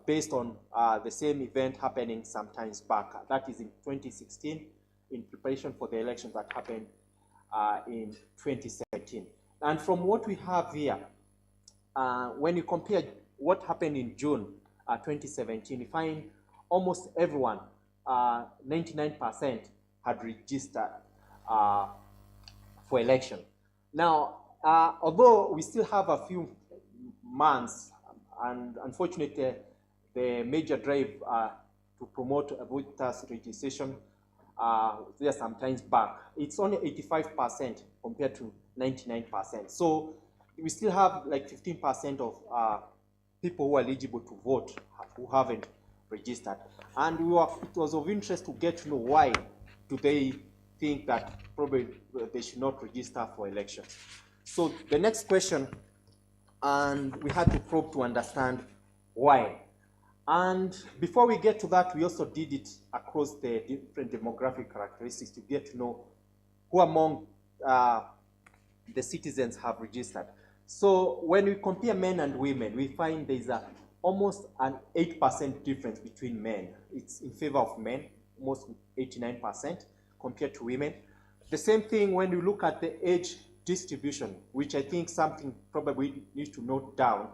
based on the same event happening sometimes back. That is in 2016, in preparation for the election that happened in 2017. And from what we have here, when you compare what happened in June 2017, you find almost everyone, 99%, had registered for election. Now, although we still have a few months, and unfortunately, the major drive to promote voters registration, there sometimes back. It's only 85% compared to 99%. So we still have like 15% of people who are eligible to vote who haven't registered. And it was of interest to get to know why do they think that probably they should not register for elections. So the next question, and we had to probe to understand why. And before we get to that, we also did it across the different demographic characteristics to get to know who among the citizens have registered. So when we compare men and women, we find there's almost an 8% difference between men. It's in favor of men, almost 89% compared to women. The same thing when you look at the age distribution, which I think something probably we need to note down.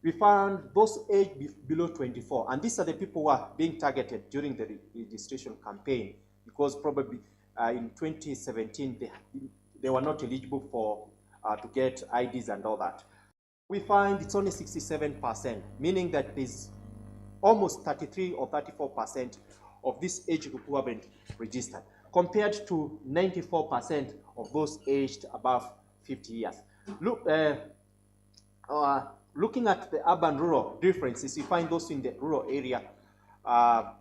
We found those aged below 24, and these are the people who are being targeted during the registration campaign, because probably in 2017 they were not eligible for to get IDs and all that. We find it's only 67%, meaning that there's almost 33 or 34% of this age group who haven't registered, compared to 94% of those aged above 50 years. Looking at the urban-rural differences, you find those in the rural area have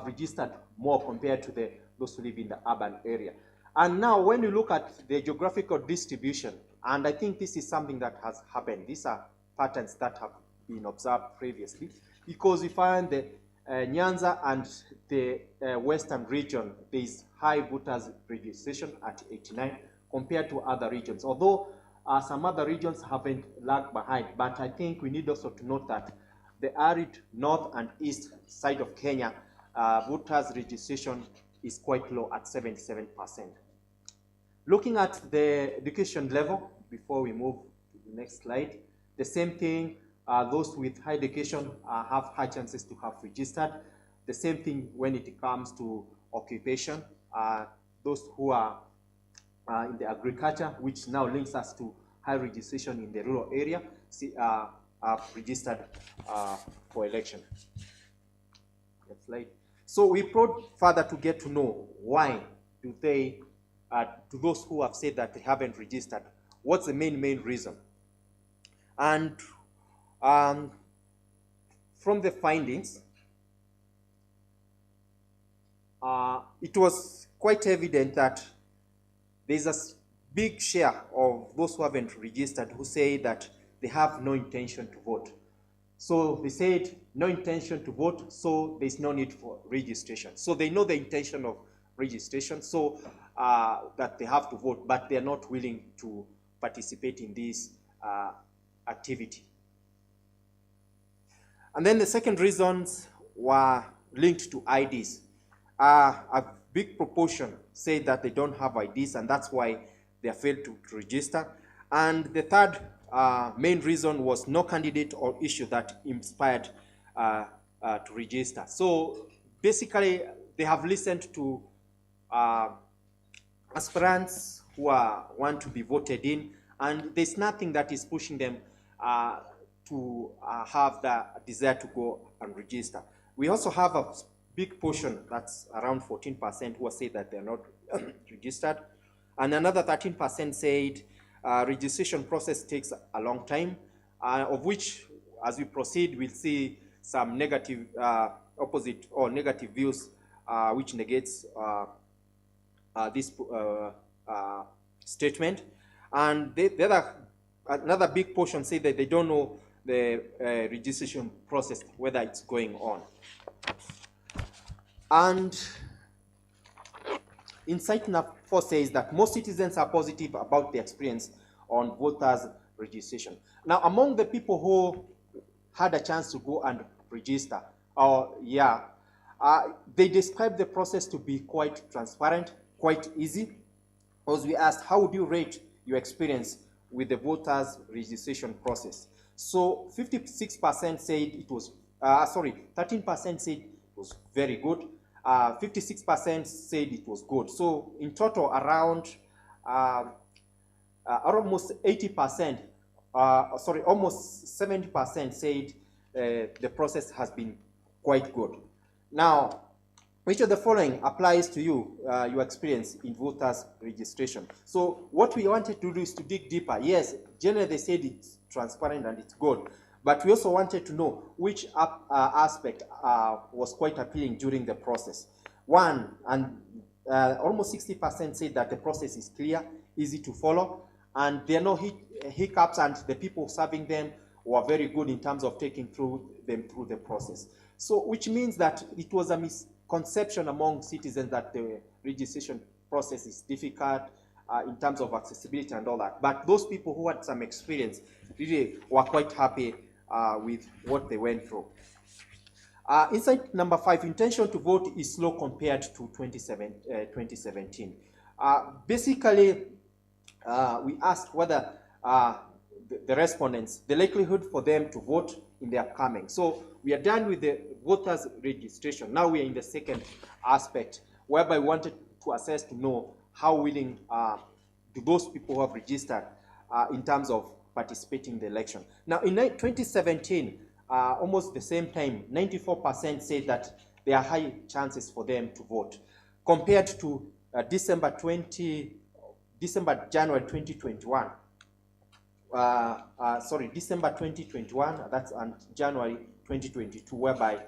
registered more compared to those who live in the urban area. And now when you look at the geographical distribution, and I think this is something that has happened, these are patterns that have been observed previously, because we find the Nyanza and the western region, there is high voters registration at 89 compared to other regions. Although some other regions haven't lagged behind, but I think we need also to note that the arid north and east side of Kenya, voters registration is quite low at 77%. Looking at the education level, before we move to the next slide, the same thing, those with high education have high chances to have registered. The same thing when it comes to occupation, those who are in the agriculture, which now links us to high registration in the rural area, have registered for election. Next slide. So we probed further to get to know why do they, to those who have said that they haven't registered, what's the main reason? And from the findings, it was quite evident that there's a big share of those who haven't registered who say that they have no intention to vote. So they said no intention to vote, so there's no need for registration. So they know the intention of registration, so that they have to vote, but they're not willing to participate in this activity. And then the second reasons were linked to IDs. A big proportion say that they don't have IDs, and that's why they failed to register. And the third main reason was no candidate or issue that inspired to register. So basically, they have listened to aspirants who want to be voted in, and there's nothing that is pushing them to have the desire to go and register. We also have a big portion, that's around 14%, who say that they're not registered. And another 13% said registration process takes a long time, of which, as we proceed, we'll see some negative, opposite or negative views, which negates this statement. And another big portion say that they don't know the registration process, whether it's going on. And Insight Number 4 says that most citizens are positive about the experience on voters registration. Now, among the people who had a chance to go and register. They described the process to be quite transparent, quite easy. As we asked, how would you rate your experience with the voters registration process? So 56% said it was, 13% said it was very good. 56% said it was good. So in total, around almost 80%, almost 70% said the process has been quite good. Now, which of the following applies to you, your experience in voters registration? So what we wanted to do is to dig deeper. Yes, generally they said it's transparent and it's good, but we also wanted to know which aspect was quite appealing during the process. One, and almost 60% said that the process is clear, easy to follow, and there are no hiccups, and the people serving them were very good in terms of taking them through the process. So, which means that it was a misconception among citizens that the registration process is difficult in terms of accessibility and all that. But those people who had some experience really were quite happy with what they went through. Insight number 5, intention to vote is low compared to 2017. Basically, we asked whether the respondents, the likelihood for them to vote in the upcoming. So we are done with the voters registration. Now we are in the second aspect, whereby we wanted to assess to know how willing do those people who have registered in terms of participating in the election. Now in 2017, almost the same time, 94% said that there are high chances for them to vote, compared to January 2021. December 2021, that's and January 2022, whereby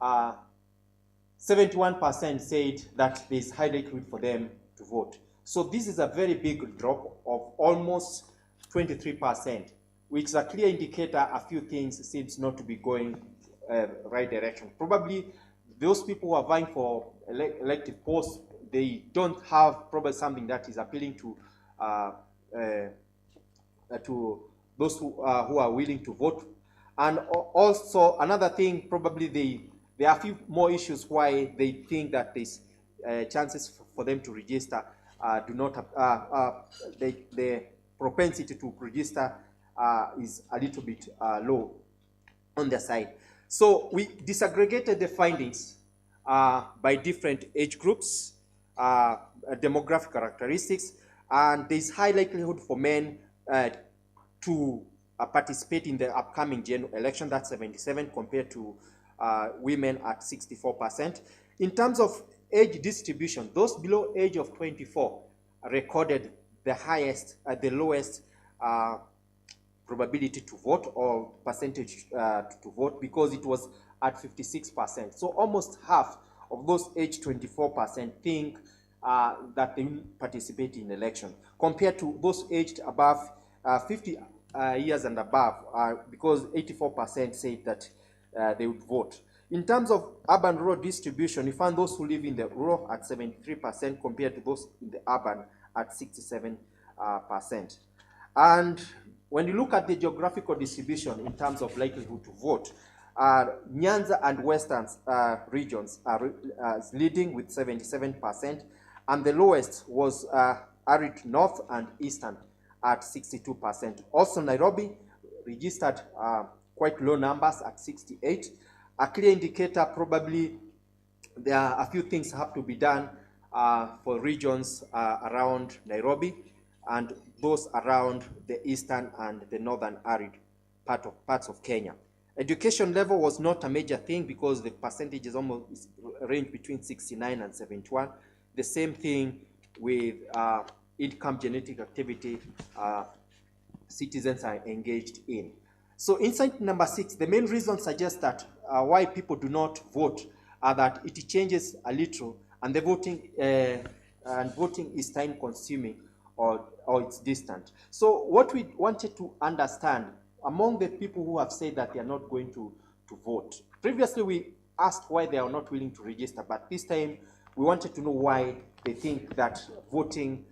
71% said that there is high likelihood for them to vote. So this is a very big drop of almost 23%, which is a clear indicator a few things seems not to be going right direction. Probably those who are vying for elective posts, they don't have probably something that is appealing to those who are willing to vote. And also another thing, probably there are a few more issues why they think that there's chances for them to register do not the propensity to register is a little bit low on their side. So we disaggregated the findings by different age groups, demographic characteristics, and there's high likelihood for men to participate in the upcoming general election. That's 77 compared to women at 64%. In terms of age distribution, those below age of 24 recorded the highest, the lowest probability to vote or percentage to vote, because it was at 56%. So almost half of those aged 24% think that they will participate in election, compared to those aged above 50 years and above, because 84% said that they would vote. In terms of urban-rural distribution, we found those who live in the rural at 73% compared to those in the urban at 67%. And when you look at the geographical distribution in terms of likelihood to vote, Nyanza and Western regions are leading with 77%, and the lowest was arid North and Eastern at 62%. Also, Nairobi registered quite low numbers at 68. A clear indicator, probably there are a few things have to be done for regions around Nairobi and those around the eastern and the northern arid parts of Kenya. Education level was not a major thing because the percentages almost range between 69 and 71. The same thing with income genetic activity citizens are engaged in. So insight number 6, the main reason suggests that why people do not vote are that it changes a little, and the voting is time consuming or it's distant. So what we wanted to understand among the people who have said that they are not going to vote. Previously we asked why they are not willing to register, but this time we wanted to know why they think that voting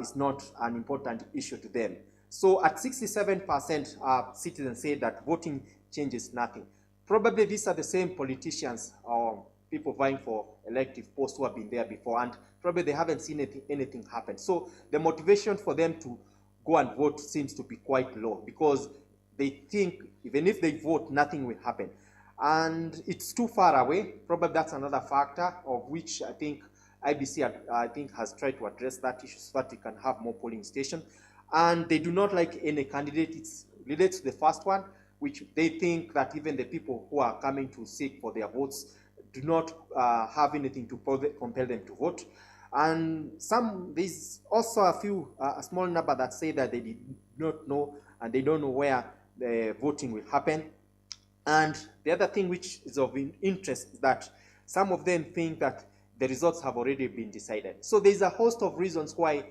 is not an important issue to them. So at 67%, citizens say that voting changes nothing. Probably these are the same politicians or people vying for elective posts who have been there before, and probably they haven't seen anything happen. So the motivation for them to go and vote seems to be quite low, because they think even if they vote, nothing will happen. And it's too far away. Probably that's another factor, of which I think IEBC has tried to address that issue so that we can have more polling stations. And they do not like any candidate. It relates to the first one, which they think that even the people who are coming to seek for their votes do not have anything to compel them to vote. And there's also a small number that say that they did not know and they don't know where the voting will happen. And the other thing which is of interest is that some of them think that the results have already been decided. So there's a host of reasons why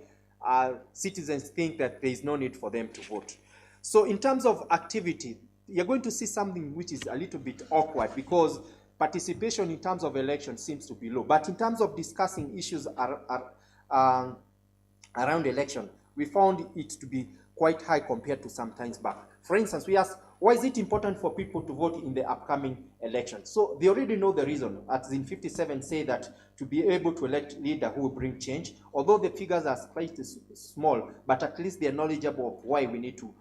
citizens think that there is no need for them to vote. So in terms of activity, you're going to see something which is a little bit awkward, because participation in terms of election seems to be low. But in terms of discussing issues around election, we found it to be quite high compared to some times back. For instance, we asked, why is it important for people to vote in the upcoming election? So they already know the reason. As in 57 say that to be able to elect a leader who will bring change, although the figures are quite small, but at least they are knowledgeable of why we need to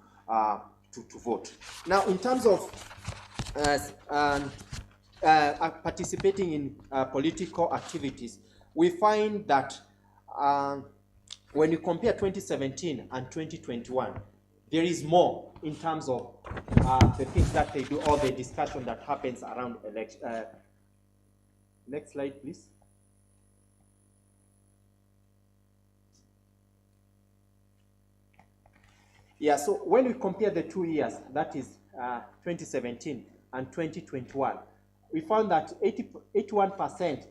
vote. Now, in terms of participating in political activities, we find that when you compare 2017 and 2021, there is more in terms of the things that they do, or the discussion that happens around election. Next slide, please. Yeah, so when we compare the 2 years, that is 2017 and 2021, we found that 81%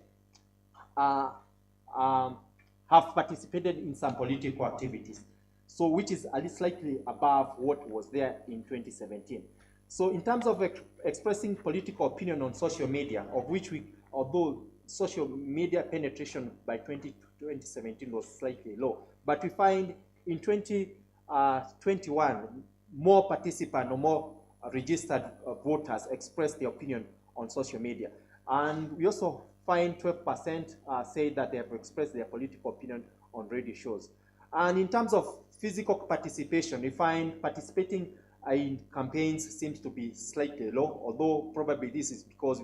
have participated in some political activities, so which is at least slightly above what was there in 2017. So in terms of expressing political opinion on social media, of which although social media penetration by 2017 was slightly low, but we find in 2021 more participants or more registered voters expressed their opinion on social media. And we also find 12% say that they have expressed their political opinion on radio shows. And in terms of physical participation, we find participating in campaigns seems to be slightly low, although probably this is because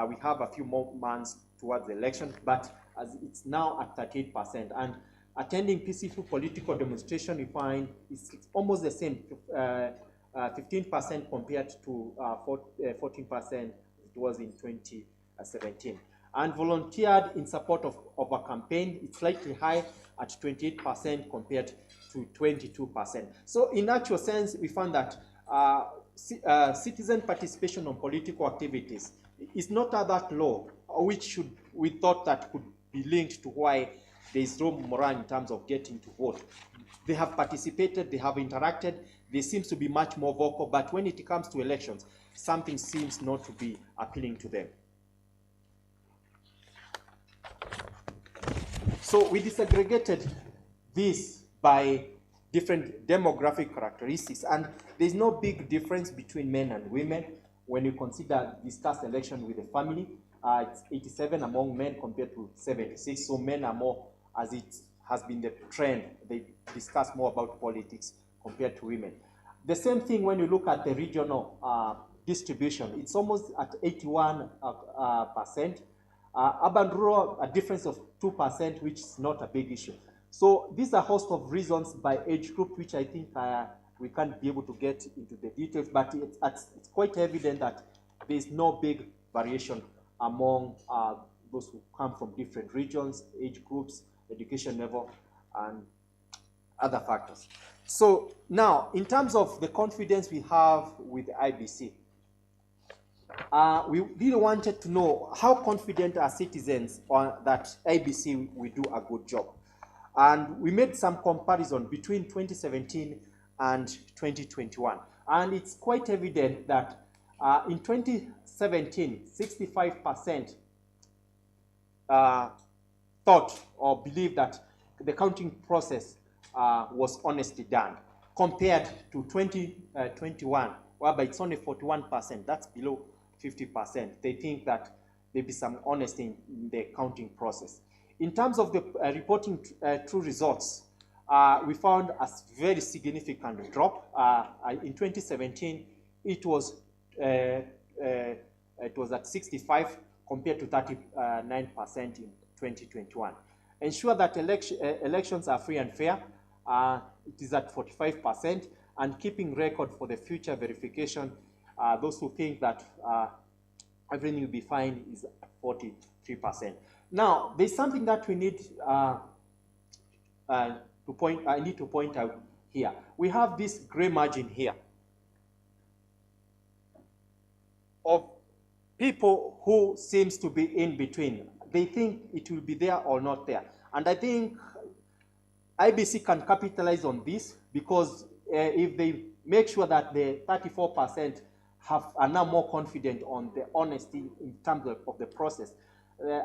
we have a few more months towards the election, but as it's now at 38%. And attending peaceful political demonstration, we find it's almost the same, 15% compared to 14% it was in 2017. And volunteered in support of a campaign, it's slightly high at 28% compared to 22%. So in actual sense, we found that citizen participation on political activities is not that low, which we thought that could be linked to why there is low morale in terms of getting to vote. They have participated, they have interacted, they seem to be much more vocal, but when it comes to elections, something seems not to be appealing to them. So we disaggregated this by different demographic characteristics, and there's no big difference between men and women when you discuss election with the family. It's 87 among men compared to 76, so men are more, as it has been the trend, they discuss more about politics compared to women. The same thing when you look at the regional distribution, it's almost at 81%. Urban rural, a difference of 2%, which is not a big issue. So these are a host of reasons by age group, which I think we can't be able to get into the details, but it's quite evident that there's no big variation among those who come from different regions, age groups, education level, and other factors. So now, in terms of the confidence we have with the IEBC, we really wanted to know how confident are citizens that IEBC will do a good job. And we made some comparison between 2017 and 2021. And it's quite evident that in 2017, 65% thought or believed that the counting process was honestly done, compared to 2021, whereby it's only 41%. That's below 50%. They think that there be some honesty in the counting process. In terms of the reporting true results, we found a very significant drop. In 2017, it was at 65 compared to 39% in 2021. Ensure that elections are free and fair. It is at 45%, and keeping record for the future verification. Those who think that everything will be fine is at 43%. Now, there's something that we need I need to point out here. We have this gray margin here of people who seems to be in between. They think it will be there or not there. And I think IBC can capitalize on this, because if they make sure that the 34% are now more confident on the honesty in terms of the process,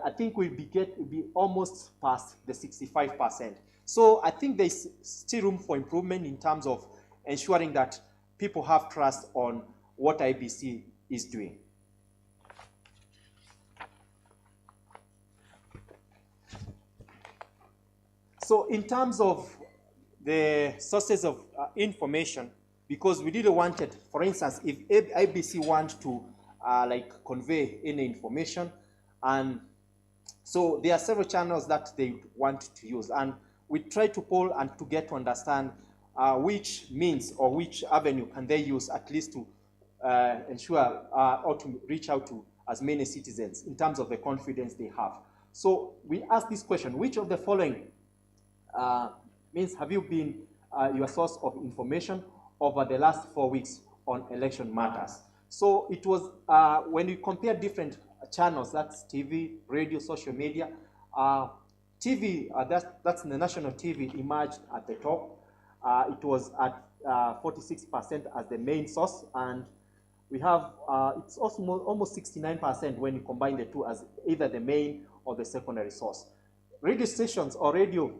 I think we'll be almost past the 65%. So I think there's still room for improvement in terms of ensuring that people have trust on what IBC is doing. So in terms of the sources of information, because we didn't want it, for instance, if IBC want to convey any information, and so there are several channels that they want to use, and we try to poll and to get to understand which means or which avenue can they use at least to ensure or to reach out to as many citizens in terms of the confidence they have. So we ask this question: which of the following means have you been your source of information over the last 4 weeks on election matters? So it was when we compare different channels, that's TV, radio, social media. TV, that's the national TV, emerged at the top. It was at 46% as the main source, and we have it's also almost 69% when you combine the two as either the main or the secondary source. Radio stations or radio,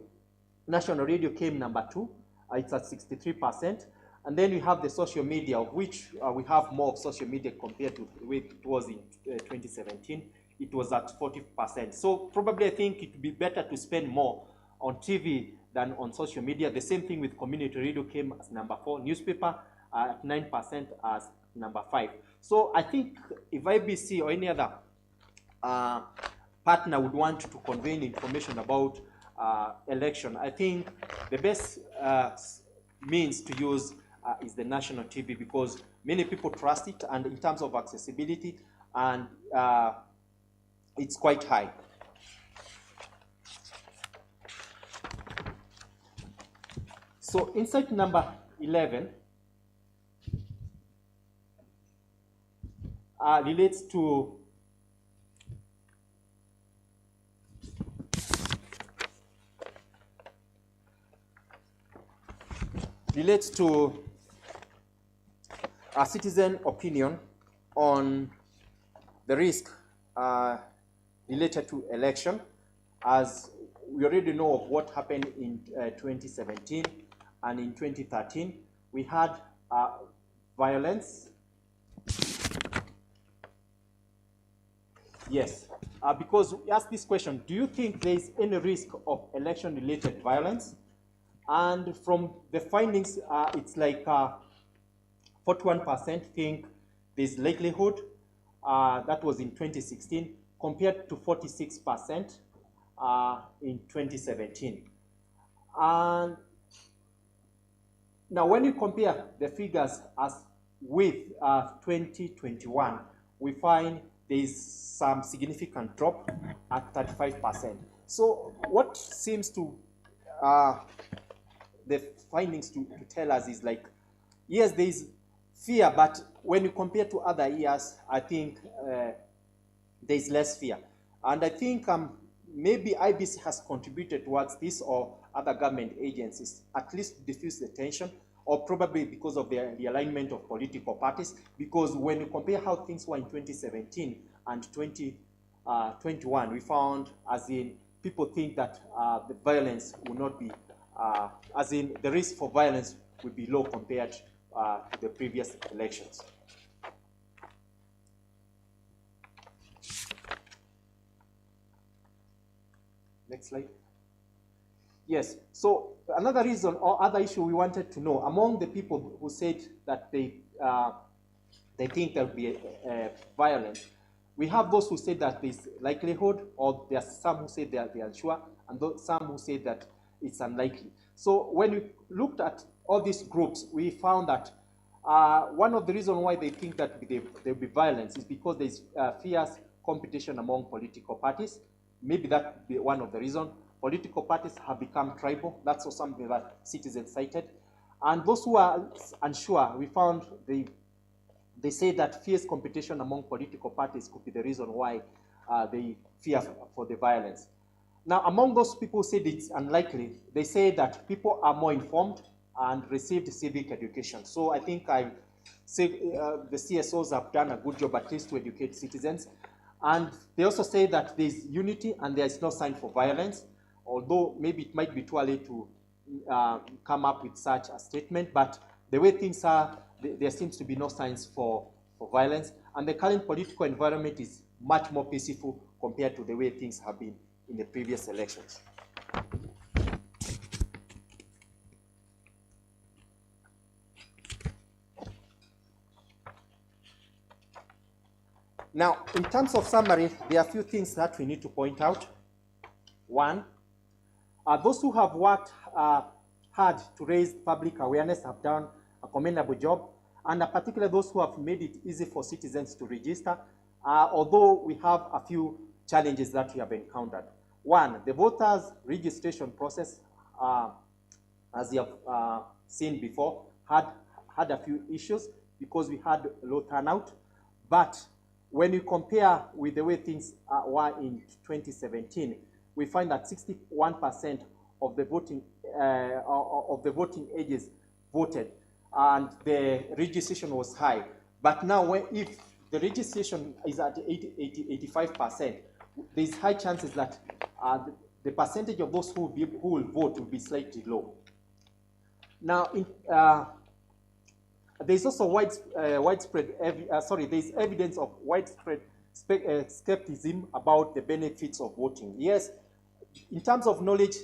national radio came number 2. It's at 63%. And then we have the social media, of which we have more of social media compared to the way it was in 2017. It was at 40%. So probably I think it would be better to spend more on TV than on social media. The same thing with community radio came as number 4. Newspaper at 9% as number 5. So I think if IBC or any other partner would want to convey information about election, I think the best means to use is the national TV, because many people trust it, and in terms of accessibility, and it's quite high. So insight number 11 relates to a citizen opinion on the risk related to election. As we already know of what happened in 2017 and in 2013, we had violence. Yes, because we asked this question: do you think there is any risk of election-related violence? And from the findings, it's like 41% think there's likelihood. That was in 2016, compared to 46% in 2017. And now when you compare the figures as with 2021, we find there's some significant drop at 35%. So what seems to the findings to tell us is like, yes, there is fear, but when you compare to other years, I think there is less fear. And I think maybe IBC has contributed towards this, or other government agencies, at least to diffuse the tension, or probably because of the alignment of political parties. Because when you compare how things were in 2017 and 2021, we found, as in, people think that the violence will not be, as in, the risk for violence will be low compared to the previous elections. Next slide. Yes, so another reason or other issue we wanted to know, among the people who said that they think there will be violence, we have those who say that there's likelihood, or there are some who say they are unsure, and some who say that it's unlikely. So when we looked at all these groups, we found that one of the reasons why they think that there will be violence is because there's fierce competition among political parties. Maybe that would be one of the reasons. Political parties have become tribal. That's also something that citizens cited. And those who are unsure, we found they say that fierce competition among political parties could be the reason why they fear for the violence. Now, among those people who said it's unlikely, they say that people are more informed and received civic education. So I think I say the CSOs have done a good job at least to educate citizens. And they also say that there's unity and there's no sign for violence, although maybe it might be too early to come up with such a statement. But the way things are, there seems to be no signs for violence. And the current political environment is much more peaceful compared to the way things have been in the previous elections. Now, in terms of summary, there are a few things that we need to point out. One, those who have worked hard to raise public awareness have done a commendable job, and particularly those who have made it easy for citizens to register, although we have a few challenges that we have encountered. One, the voters' registration process, as you have seen before, had a few issues because we had low turnout, but when we compare with the way things were in 2017, we find that 61% of the voting ages voted, and the registration was high. But now, if the registration is at 85%, there's high chances that the percentage of those who will vote will be slightly low. Now, there's also there's evidence of widespread skepticism about the benefits of voting. Yes, in terms of knowledge,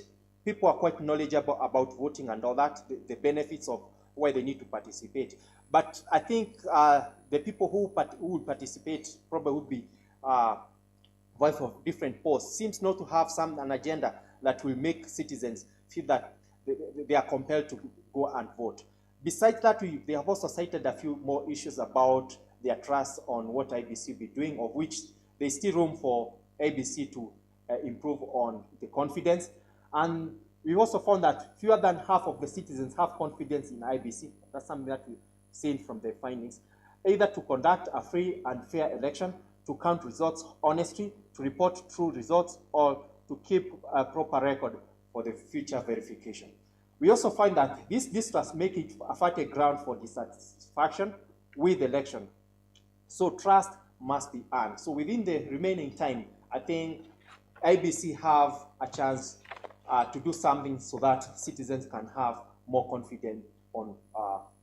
people are quite knowledgeable about voting and all that, the benefits of why they need to participate. But I think the people who will participate probably would be voice of different posts, seems not to have an agenda that will make citizens feel that they are compelled to go and vote. Besides that, they have also cited a few more issues about their trust on what IEBC will be doing, of which there's still room for IEBC to improve on the confidence. And we also found that fewer than half of the citizens have confidence in IEBC. That's something that we've seen from the findings. Either to conduct a free and fair election, to count results honestly, to report true results, or to keep a proper record for the future verification. We also find that this does make it a fertile ground for dissatisfaction with the election. So trust must be earned. So within the remaining time, I think IEBC have a chance to do something so that citizens can have more confidence on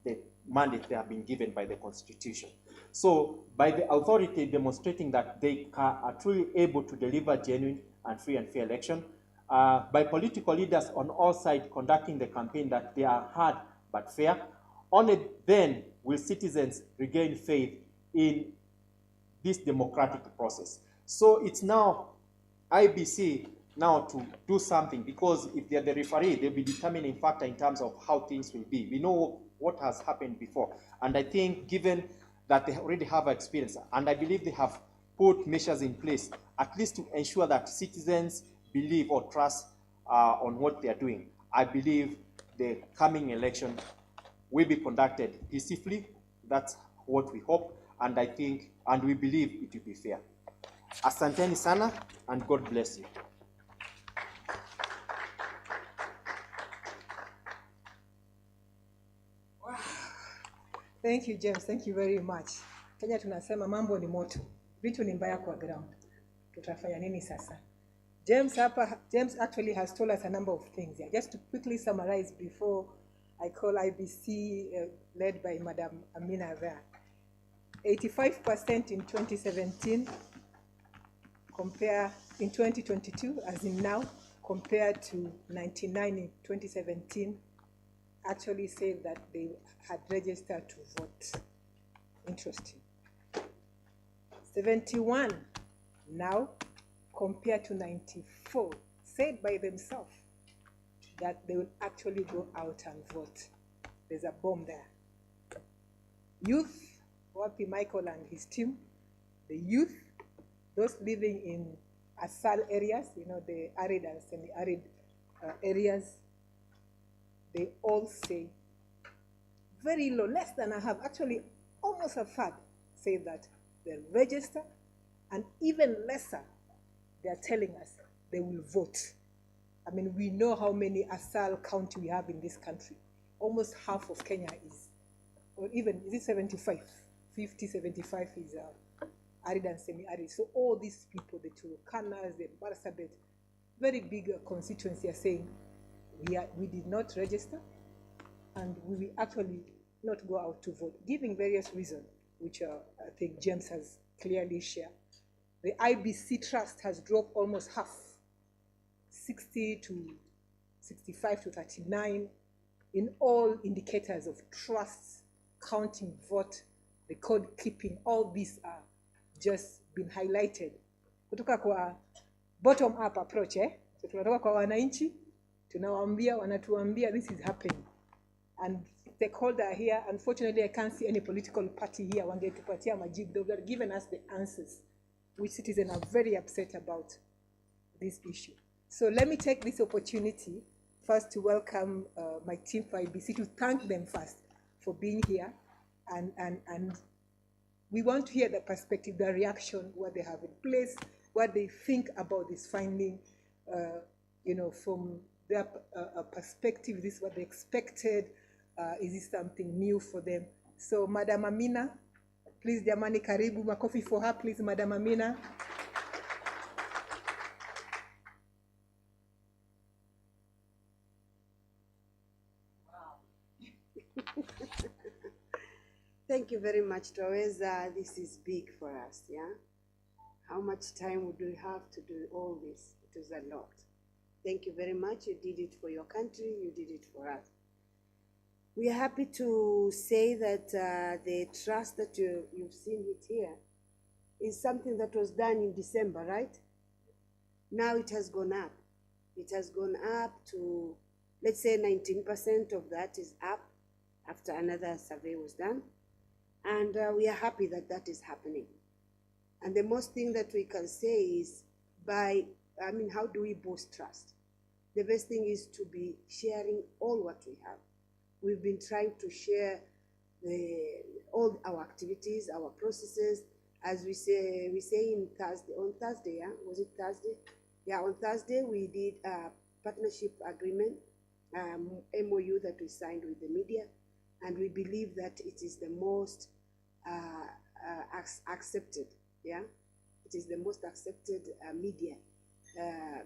the mandate they have been given by the Constitution. So by the authority demonstrating that they are truly able to deliver genuine and free and fair election, by political leaders on all sides conducting the campaign that they are hard but fair, only then will citizens regain faith in this democratic process. So it's now IEBC now to do something, because if they're the referee, they'll be determining factor in terms of how things will be. We know what has happened before. And I think given that they already have experience, and I believe they have put measures in place, at least to ensure that citizens believe or trust on what they are doing, I believe the coming election will be conducted peacefully. That's what we hope, and I think, and we believe it will be fair. Asanteni sana, and God bless you. Wow. Thank you, James. Thank you very much. Kenya tunasema mambo ni moto. Vitu ni mbaya kwa ground. Tutafanya nini sasa? James actually has told us a number of things here. Just to quickly summarize before I call IBC, led by Madam Amina there. 85% in 2017, compare in 2022, as in now, compared to 99 in 2017, actually said that they had registered to vote. Interesting. 71 now, compared to 94, said by themselves that they will actually go out and vote. There's a bomb there. Youth, Wapi Michael and his team, the youth, those living in ASAL areas, you know, the arid and semi-arid areas, they all say very low, less than I have, actually almost a third, say that they'll register, and even lesser, they're telling us they will vote. I mean, we know how many ASAL county we have in this country. Almost half of Kenya is, or even, is it 75? 50, 75 is arid and semi-arid. So all these people, the Turukanas, the Marsabit, very big constituency are saying, we did not register, and we will actually not go out to vote, giving various reasons, which I think James has clearly shared. The IBC trust has dropped almost half, 60 to 65 to 39, in all indicators of trusts, counting vote, the code keeping, all these are just been highlighted. Kutoka kwa bottom up approach, So tunatoka kwa wananchi, tunawaambia, wanatuambia this is happening. And stakeholder here, unfortunately I can't see any political party here, wangetupatia majibu, they would have given us the answers, which citizens are very upset about this issue. So let me take this opportunity first to welcome my team for IBC, to thank them first for being here. And we want to hear the perspective, the reaction, what they have in place, what they think about this finding, you know, from their perspective, is this what they expected? Is this something new for them? So Madam Amina, please, jamani, karibu, makofi for her, please, Madam Amina. Thank you very much, Taweza. This is big for us, yeah? How much time would we have to do all this? It was a lot. Thank you very much. You did it for your country. You did it for us. We are happy to say that the trust that you've seen it here is something that was done in December, right? Now it has gone up. It has gone up to, let's say 19% of that is up after another survey was done. And we are happy that that is happening. And the most thing that we can say is how do we boost trust? The best thing is to be sharing all what we have. We've been trying to share all our activities, our processes, as we say on Thursday, yeah? Was it Thursday? Yeah, on Thursday we did a partnership agreement, MOU that we signed with the media, and we believe that it is the most accepted, yeah? It is the most accepted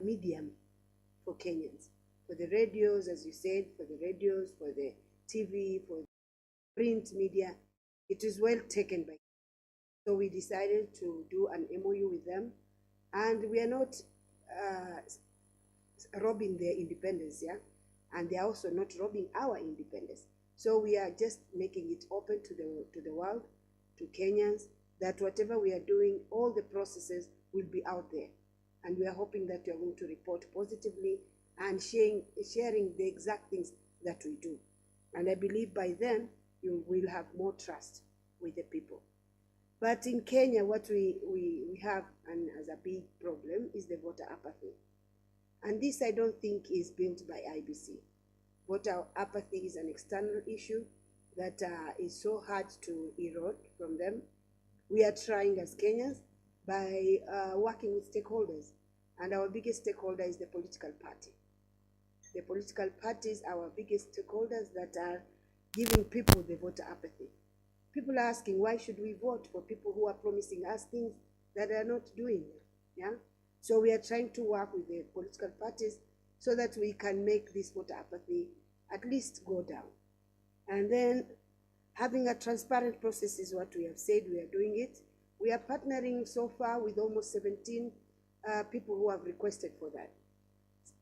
medium for Kenyans. For the radios, as you said, for the radios, for the TV, for print media, it is well taken by. So we decided to do an MOU with them, and we are not robbing their independence, yeah? And they are also not robbing our independence. So we are just making it open to the world, to Kenyans, that whatever we are doing, all the processes will be out there. And we are hoping that you are going to report positively and sharing the exact things that we do. And I believe by then you will have more trust with the people. But in Kenya, what we have and as a big problem is the voter apathy. And this I don't think is built by IBC. Voter apathy is an external issue that is so hard to erode from them. We are trying as Kenyans by working with stakeholders. And our biggest stakeholder is the political party. The political parties are our biggest stakeholders that are giving people the voter apathy. People are asking, why should we vote for people who are promising us things that they are not doing? Yeah? So we are trying to work with the political parties so that we can make this voter apathy at least go down. And then having a transparent process is what we have said. We are doing it. We are partnering so far with almost 17 people who have requested for that.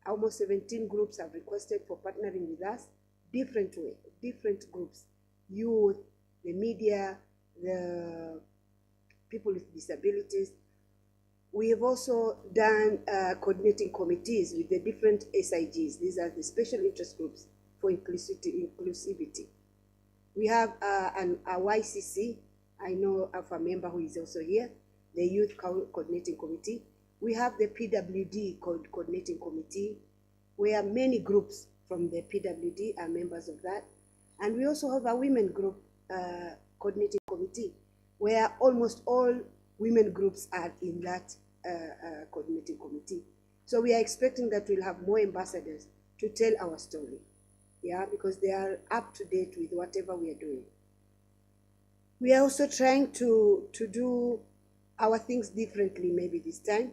Almost 17 groups have requested for partnering with us, different groups, youth, the media, the people with disabilities. We have also done coordinating committees with the different SIGs. These are the special interest groups for inclusivity. We have a YCC. I know of a member who is also here, the Youth Coordinating Committee. We have the PWD Coordinating Committee, where many groups from the PWD are members of that. And we also have a women group coordinating committee, where almost all women groups are in that coordinating committee. So we are expecting that we'll have more ambassadors to tell our story, yeah, because they are up to date with whatever we are doing. We are also trying to do our things differently maybe this time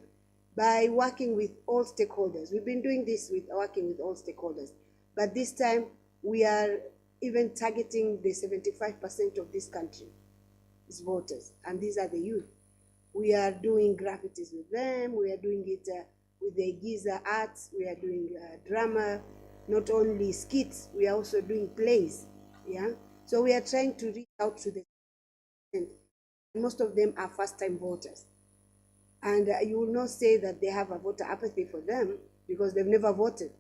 by working with all stakeholders. We've been doing this with working with all stakeholders, but this time we are even targeting the 75% of this country's voters, and these are the youth. We are doing graffitis with them. We are doing it with the Giza arts. We are doing drama, not only skits, we are also doing plays, yeah? So we are trying to reach out to the, and most of them are first-time voters. And you will not say that they have a voter apathy for them because they've never voted.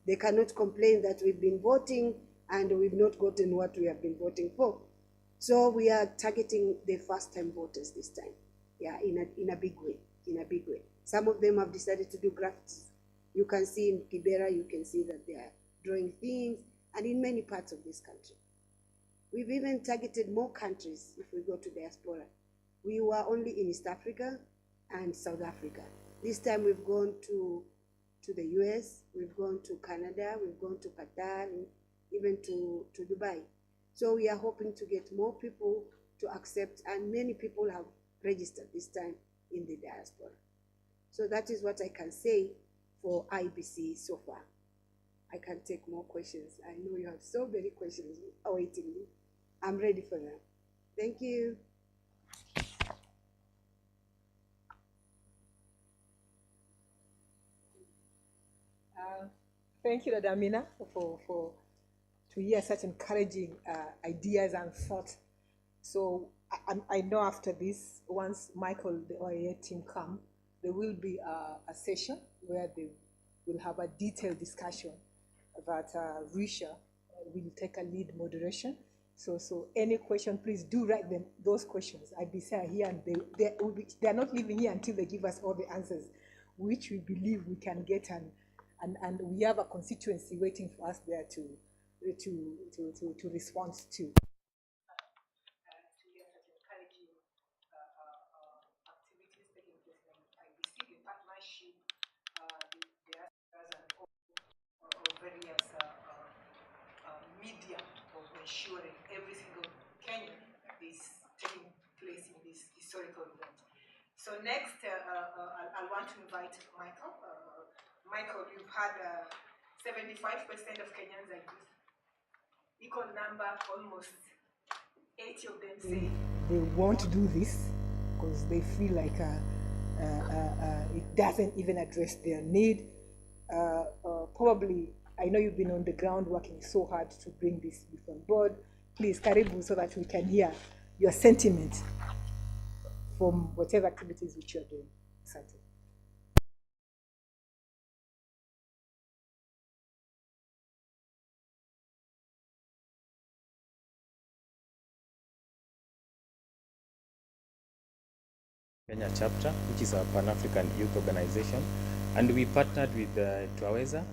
They cannot complain that we've been voting and we've not gotten what we have been voting for. So we are targeting the first-time voters this time, yeah, in a big way, Some of them have decided to do grafts. You can see in Kibera, you can see that they are drawing things, and in many parts of this country. We've even targeted more countries if we go to diaspora. We were only in East Africa and South Africa. This time we've gone to the US, we've gone to Canada, we've gone to Qatar, even to Dubai. So we are hoping to get more people to accept, and many people have registered this time in the diaspora. So that is what I can say for IEBC so far. I can take more questions. I know you have so many questions awaiting me. I'm ready for them. Thank you. Thank you, Dadamina, to hear such encouraging ideas and thoughts. So I know after this, once Michael, the OIA team come, there will be a session where they will have a detailed discussion that Risha will take a lead moderation. So any question, please do write them those questions. IBC are here, and they are not leaving here until they give us all the answers, which we believe we can get, and we have a constituency waiting for us there to respond to. Media of ensuring every single Kenyan is taking place in this historical event. So next, I want to invite Michael. Michael, you've had 75% of Kenyans are youth. Equal number, almost 80 of them say they want to do this because they feel like it doesn't even address their need. Probably, I know you've been on the ground working so hard to bring this youth on board. Please, Karibu, so that we can hear your sentiment from whatever activities which you're doing. Asante. Kenya chapter, which is our Pan-African youth organization, and we partnered with Twaweza,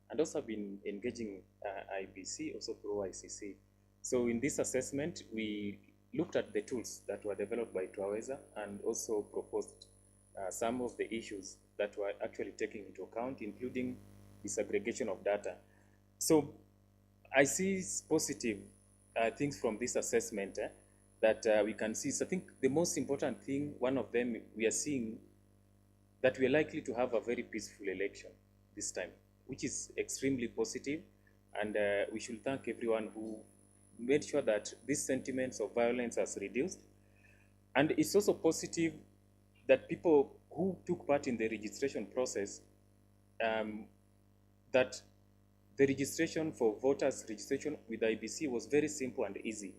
and also been engaging IEBC also through ICC. So in this assessment, we looked at the tools that were developed by Twaweza and also proposed some of the issues that were actually taken into account, including disaggregation of data. So I see positive things from this assessment that we can see. So I think the most important thing, one of them, we are seeing that we are likely to have a very peaceful election this time, which is extremely positive, and we should thank everyone who made sure that these sentiments of violence has reduced. And it's also positive that people who took part in the registration process, that the registration for voters registration with IEBC was very simple and easy.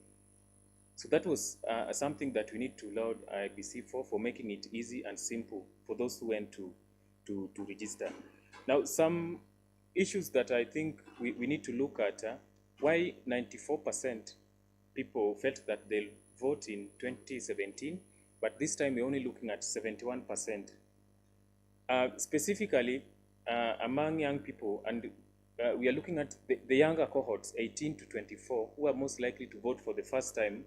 So that was something that we need to laud IEBC for making it easy and simple for those who went to register. Now, some issues that I think we need to look at, why 94% people felt that they'll vote in 2017, but this time we're only looking at 71%. Specifically, among young people, and we are looking at the younger cohorts, 18 to 24, who are most likely to vote for the first time.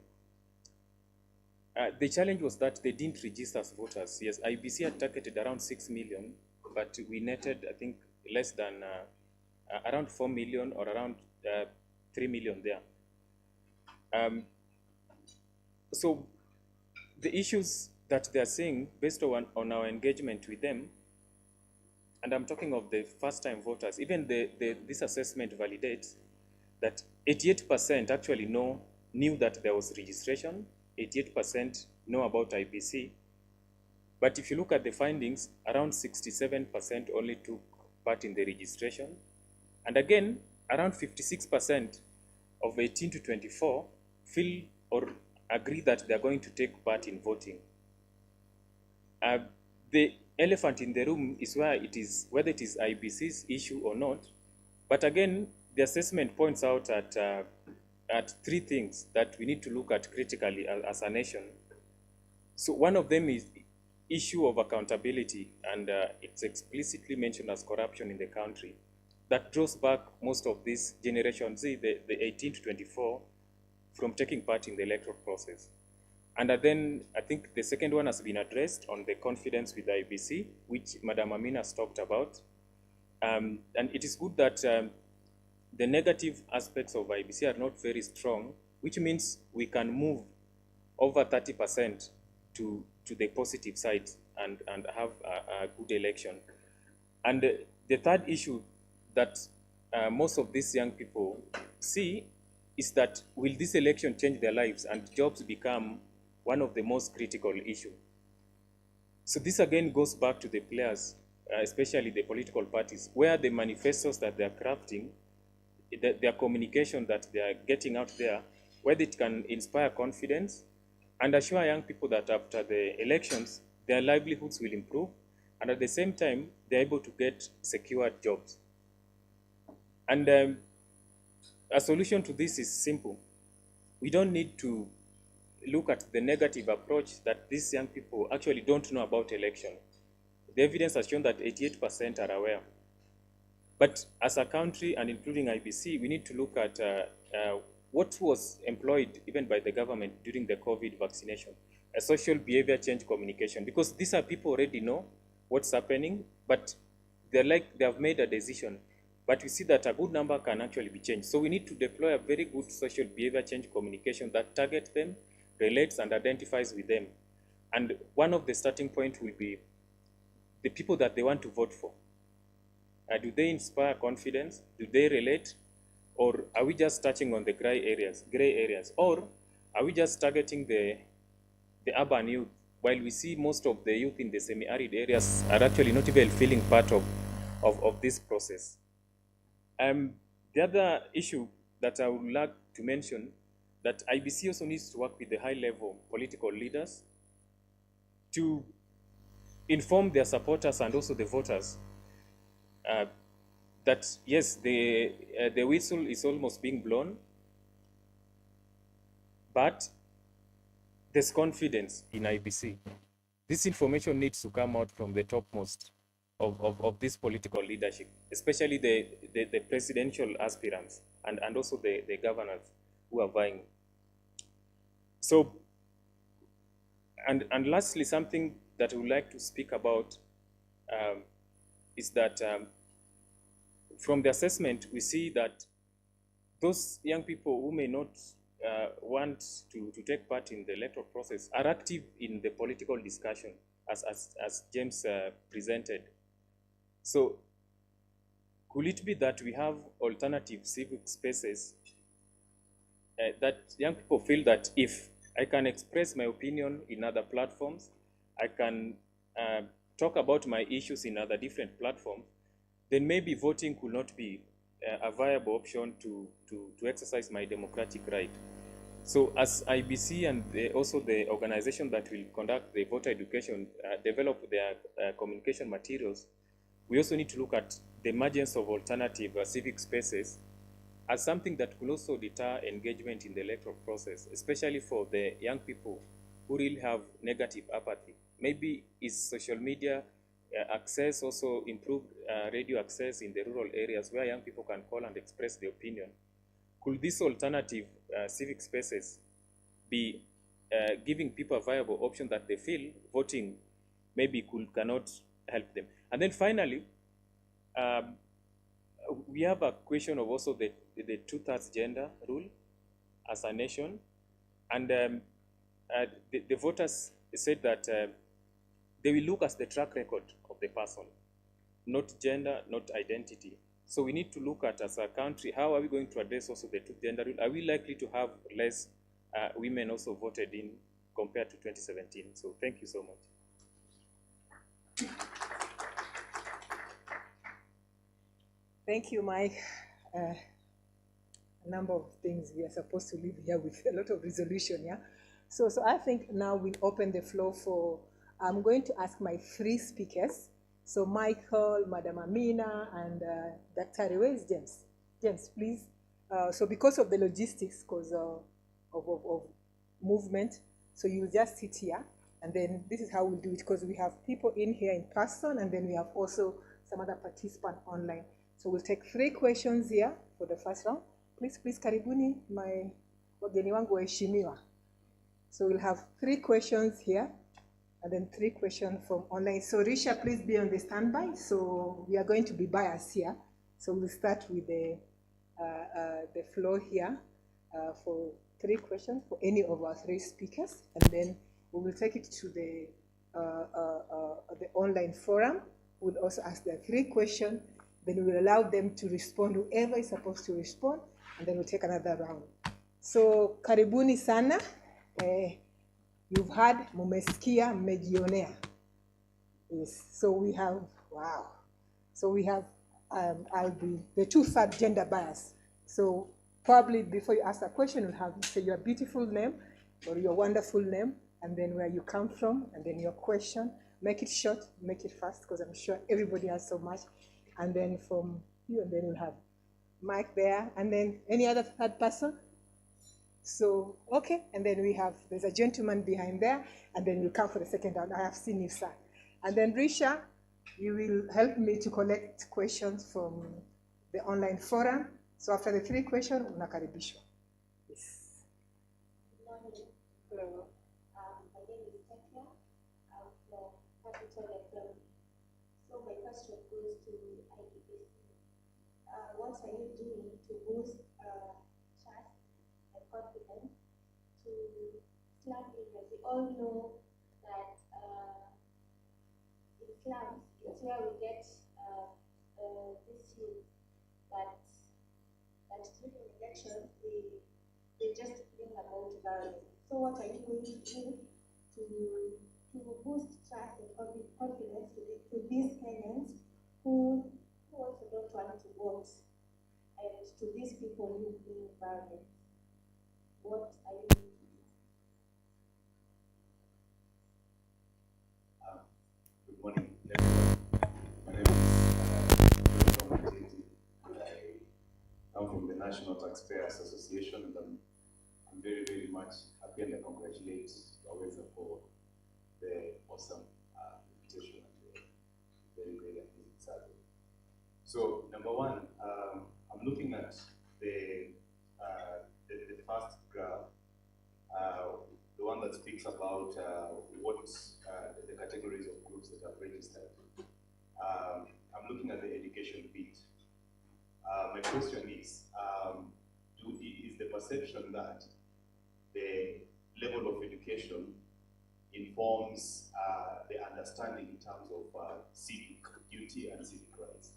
The challenge was that they didn't register as voters. Yes, IEBC had targeted around 6 million, but we netted, I think, less than around 4 million or around 3 million there. So the issues that they're seeing based on our engagement with them, and I'm talking of the first-time voters, even this assessment validates that 88% actually knew that there was registration, 88% know about IEBC, but if you look at the findings, around 67% only took part in the registration, and again, around 56% of 18 to 24 feel or agree that they're going to take part in voting. The elephant in the room is whether it is IEBC's issue or not. But again, the assessment points out at three things that we need to look at critically as a nation. So one of them is issue of accountability, and it's explicitly mentioned as corruption in the country. That draws back most of this Generation Z, the 18 to 24, from taking part in the electoral process. And then I think the second one has been addressed on the confidence with IEBC, which Madam Amina has talked about. And it is good that the negative aspects of IEBC are not very strong, which means we can move over 30% to the positive side and have a good election. And the third issue that most of these young people see is that will this election change their lives and jobs become one of the most critical issues. So this again goes back to the players, especially the political parties, where the manifestos that they're crafting, their communication that they're getting out there, whether it can inspire confidence and assure young people that after the elections, their livelihoods will improve, and at the same time, they're able to get secured jobs. And a solution to this is simple. We don't need to look at the negative approach that these young people actually don't know about election. The evidence has shown that 88% are aware. But as a country, and including IEBC, we need to look at what was employed even by the government during the COVID vaccination, a social behavior change communication, because these are people already know what's happening, but they're like they have made a decision. But we see that a good number can actually be changed. So we need to deploy a very good social behavior change communication that targets them, relates and identifies with them. And one of the starting points will be the people that they want to vote for. Do they inspire confidence? Do they relate? Or are we just touching on the gray areas? Or are we just targeting the urban youth, while we see most of the youth in the semi-arid areas are actually not even feeling part of this process? The other issue that I would like to mention, that IEBC also needs to work with the high-level political leaders to inform their supporters and also the voters that yes, the whistle is almost being blown, but there's confidence in IEBC. This information needs to come out from the topmost of this political leadership, especially the presidential aspirants and also the governors who are vying. So, and lastly, something that I would like to speak about is that from the assessment, we see that those young people who may not want to take part in the electoral process are active in the political discussion, as James presented. So could it be that we have alternative civic spaces that young people feel that if I can express my opinion in other platforms, I can talk about my issues in other different platforms, then maybe voting could not be a viable option to exercise my democratic right. So as IBC and also the organization that will conduct the voter education develop their communication materials, we also need to look at the emergence of alternative civic spaces as something that could also deter engagement in the electoral process, especially for the young people who really have negative apathy. Maybe is social media access, also improved radio access in the rural areas where young people can call and express their opinion. Could these alternative civic spaces be giving people a viable option that they feel voting maybe cannot help them? And then finally, we have a question of also the 2/3 gender rule as a nation. And the voters said that they will look at the track record of the person, not gender, not identity. So we need to look at, as a country, how are we going to address also the 2/3 gender rule? Are we likely to have less women also voted in compared to 2017? So thank you so much. Thank you, Mike. A number of things we are supposed to leave here with a lot of resolution, yeah? So I think now we open the floor for, I'm going to ask my 3 speakers. So Michael, Madam Amina, and Dr. Where is James? James, please. So because of the logistics, because of movement, so you just sit here, and then this is how we'll do it, because we have people in here in person, and then we have also some other participants online. So we'll take 3 questions here for the first round. Please, karibuni, my wageni wangu waheshimiwa. So we'll have 3 questions here, and then 3 questions from online. So Risha, please be on the standby. So we are going to be biased here. So we'll start with the floor here for 3 questions for any of our 3 speakers, and then we will take it to the online forum. We'll also ask them 3 questions. Then we'll allow them to respond, whoever is supposed to respond, and then we'll take another round. So karibuni sana. You've heard, mumesikia, mmejionea. Yes. So we have, wow. So we have, I'll be the 2/3 gender bias. So probably before you ask a question, you'll have to say your beautiful name or your wonderful name, and then where you come from, and then your question. Make it short, make it fast, because I'm sure everybody has so much. And then from you, and then we'll have Mike there, and then any other 3rd person. So, okay, and then there's a gentleman behind there, and then we'll come for the 2nd round. I have seen you, sir. And then Risha, you will help me to collect questions from the online forum. So after the 3 questions, unakaribishwa. Yes. Good morning. Hello. My name is Tekla. I'm from Capital FM. So my question goes to IEBC. What are you doing to boost trust and confidence to slum areas? We all know that in slums, it's where we get this youth that during elections they just bring about violence. So what are you going to do to boost trust and confidence to these Kenyans who also don't want to vote, and to these people who bring violence? What are you going to do? Good morning, everyone. My name is I'm from the National Taxpayers Association, and I'm very, very much happy, and I congratulate Aweza for the awesome invitation and the very, very amazing survey. So, number one, I'm looking at the first graph, the one that speaks about what the categories of groups that have registered. I'm looking at the education bit. My question is the perception that the level of education informs the understanding in terms of civic duty and civic rights?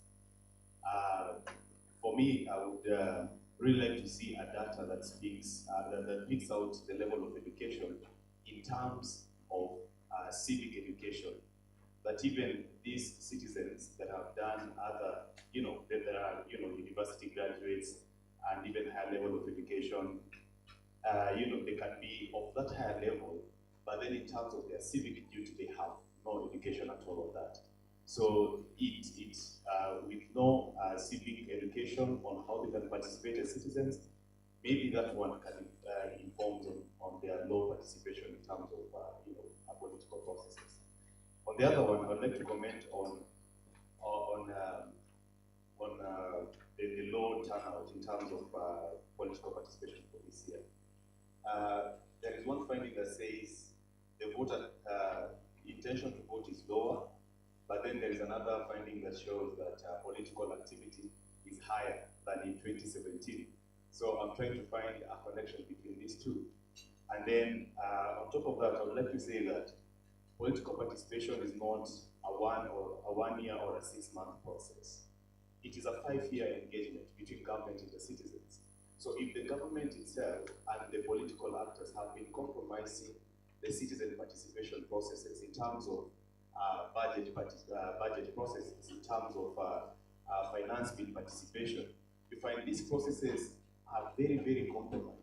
For me, I would really like to see a data that speaks, that picks out the level of education in terms of civic education. That even these citizens that have done other, there are, university graduates and even higher level of education, they can be of that higher level, but then in terms of their civic duty, they have no education at all of that. So with no civic education on how they can participate as citizens, maybe that one can inform them on their low participation in terms of political processes. On the other one, I'd like to comment on the low turnout in terms of political participation for this year. There is one finding that says the voter intention to vote is lower, but then there is another finding that shows that political activity is higher than in 2017. So I'm trying to find a connection between these two. And then on top of that, I would like to say that political participation is not a 1 year or a 6-month process. It is a 5-year engagement between government and the citizens. So if the government itself and the political actors have been compromising the citizen participation processes in terms of budget processes, in terms of finance bill participation, you find these processes are very, very compromised.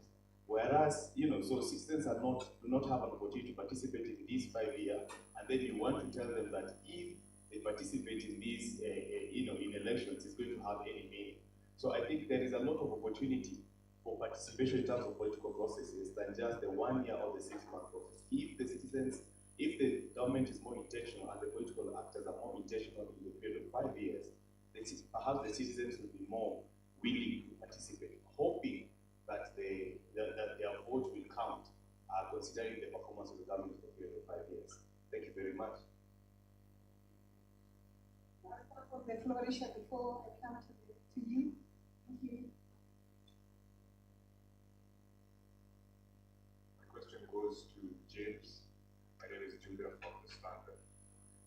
Whereas, so citizens do not have an opportunity to participate in these 5 years, and then you want to tell them that if they participate in these, in elections, it's going to have any meaning. So I think there is a lot of opportunity for participation in terms of political processes than just the 1 year or the 6-month process. If the government is more intentional and the political actors are more intentional in the period of 5 years, perhaps the citizens will be more willing to participate, hoping that their vote will count, considering the performance of the government for the period of 5 years. Thank you very much. The flourish before I come to you. Thank you. My question goes to James. My name is Julia from the Standard.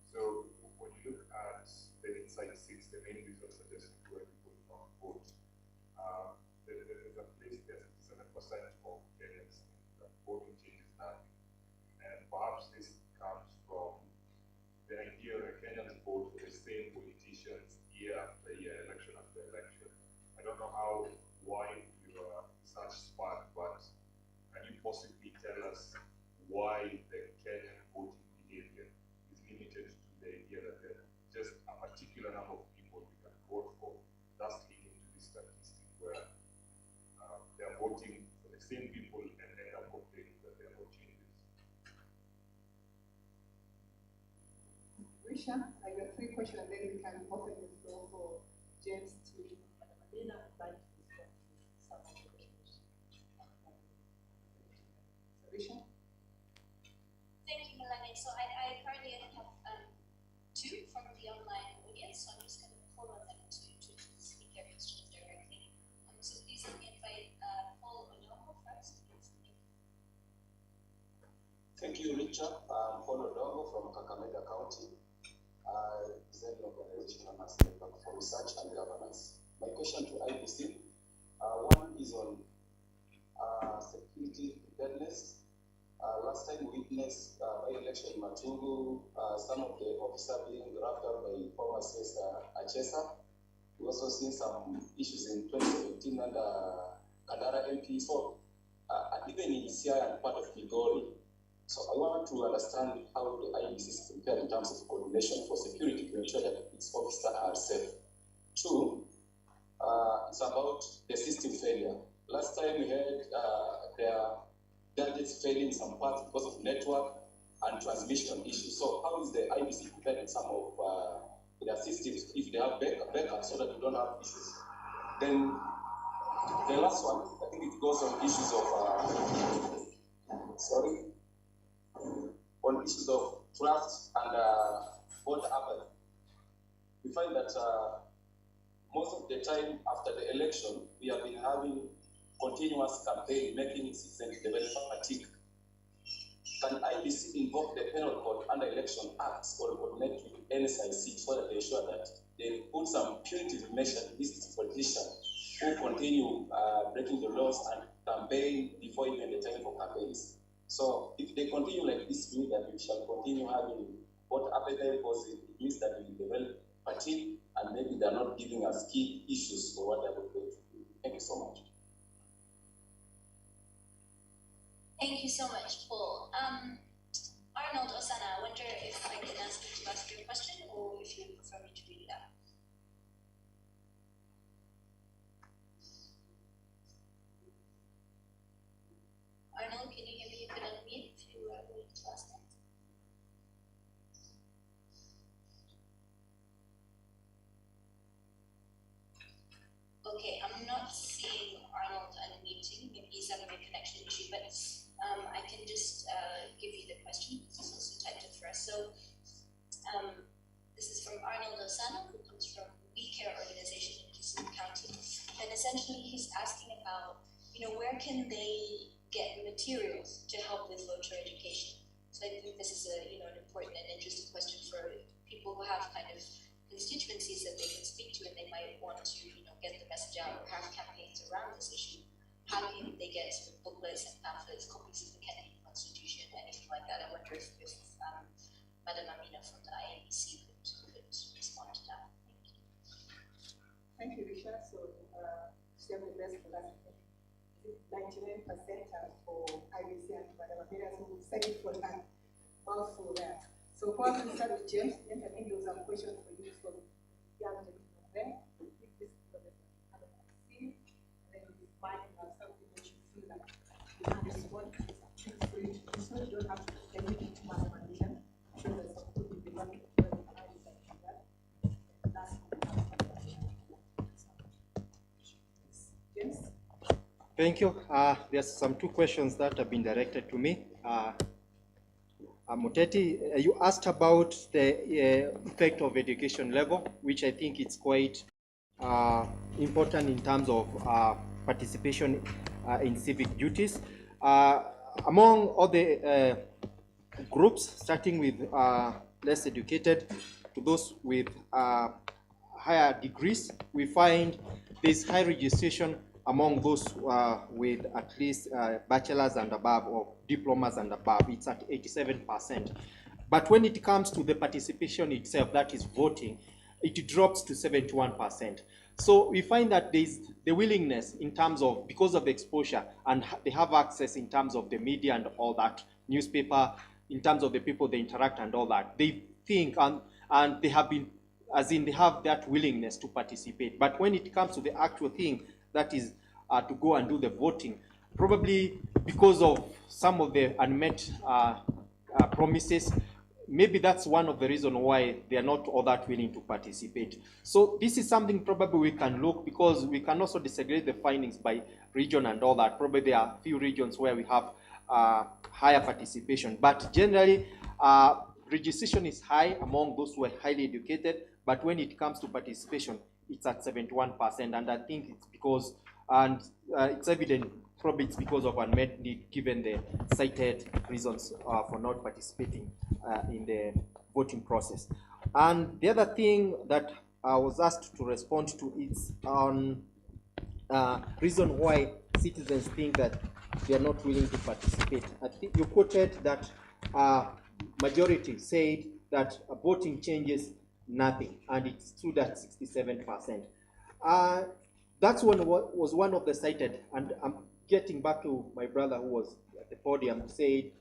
So when you look at the Insight 6, the main results suggesting where people don't vote, there's a place there, 7% of Kenyans that voting changes nothing. And perhaps this comes from the idea that Kenyans vote for the same politicians year after year, election after election. I don't know how wide your research span, but can you possibly tell us why the Kenyan voting behavior is limited to the idea that there are just a particular number of people we can vote for, thus leading to this statistic where they're voting for the same people and end up complaining that there are no changes? Risha, I got 3 questions, and then we can open the floor for James to invite some of the questions. Risha? Thank you, Melanie. So I currently have 2 from the online audience, so I'm just going to call on them to speak their questions directly. So please let me invite Paul Odongo first. Thank you, Richard. I'm Paul Odongo from Kakamega County. Is an organization and a network for research and governance. My question to IEBC, one is on security preparedness. Last time we witnessed by-election in Matungu, some of the officers being wrapped up by former CS Achesa. We also seen some issues in 2017 under Kadara MP, so even in Siaya and part of Migori. So I want to understand how the IEBC is prepared in terms of coordination for security to ensure that its officers are safe. 2, it's about the system failure. Last time we had their gadgets failing in some parts because of network and transmission issues. So how is the IEBC prepared in some of their systems if they have backup so that we don't have issues? Then the last one, I think it goes on issues of on issues of trust and voter apathy. We find that most of the time after the election, we have been having continuous campaign making citizens develop fatigue. Can IEBC invoke the penal code under election acts or coordinate with NSIC so that they ensure that they put some punitive measures to these politicians who continue breaking the laws and campaign before even the time for campaigns. So if they continue like this, means that we shall continue having what appetite, because it means that we develop fatigue and maybe they're not giving us key issues for what they're going to do. Thank you so much. Thank you so much, Paul. Arnold Osana, I wonder if I can ask you to ask your question or if you prefer me to read it out. Arnold, can you hear me? You can unmute if you are willing to ask that. Okay, I'm not seeing Arnold unmuting. Maybe he's having a connection issue, but I can just give you the question. This is also typed up for us. So this is from Arnold Osano, who comes from We Care organization in Kisumu County. And essentially he's asking about, where can they get materials to help with voter education? So I think this is an important and interesting question for people who have kind of constituencies that they can speak to and they might want to get the message out or have campaigns around this issue. How can they get sort of booklets and pamphlets, copies of the Kennedy Constitution, anything like that? I wonder if Madam Amina from the IEBC could respond to that. Thank you. Thank you, Risha. So, share with us for last 99% for IEBC and Madam Amina, so we'll send it for that mouthful there. So, first we start with James, and I think there was a question for you from young gentleman there. If this is the kind of see, and then you define something that you feel like you can respond to, feel free to do so. You don't have to put everything to Madam Amina. I'm sure there's some people in the market where you can do that. And that's what we have. James? Thank you. There's some two questions that have been directed to me. Muteti, you asked about the effect of education level, which I think it's quite important in terms of participation in civic duties. Among all the groups, starting with less educated to those with higher degrees, we find there's high registration among those with at least bachelors and above or diplomas and above. It's at 87%. But when it comes to the participation itself, that is voting, it drops to 71%. So we find that there's the willingness in terms of, because of the exposure, and they have access in terms of the media and all that, newspaper, in terms of the people they interact and all that. They think and they have been, as in they have that willingness to participate. But when it comes to the actual thing, that is to go and do the voting, probably because of some of the unmet promises, maybe that's one of the reasons why they are not all that willing to participate. So this is something probably we can look, because we can also disaggregate the findings by region and all that. Probably there are a few regions where we have higher participation, but generally registration is high among those who are highly educated, but when it comes to participation, it's at 71%, and I think it's because, and it's evident, probably it's because of unmet need, given the cited reasons for not participating in the voting process. And the other thing that I was asked to respond to is on reason why citizens think that they are not willing to participate. I think you quoted that majority said that voting changes nothing, and it stood at 67%. That's was one of the cited, and I'm getting back to my brother who was at the podium, said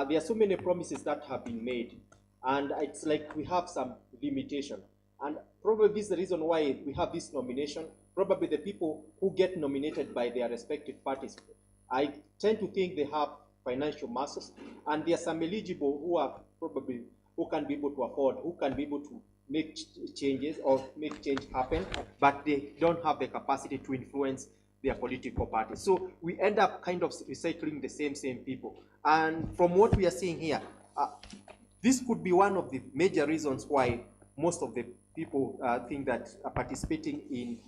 there are so many promises that have been made, and it's like we have some limitation. And probably this is the reason why we have this nomination. Probably the people who get nominated by their respective parties, I tend to think they have financial muscles, and there are some eligible who are probably, who can be able to afford, who can be able to make changes or make change happen, but they don't have the capacity to influence their political party. So we end up kind of recycling the same people. And from what we are seeing here, this could be one of the major reasons why most of the people think that participating in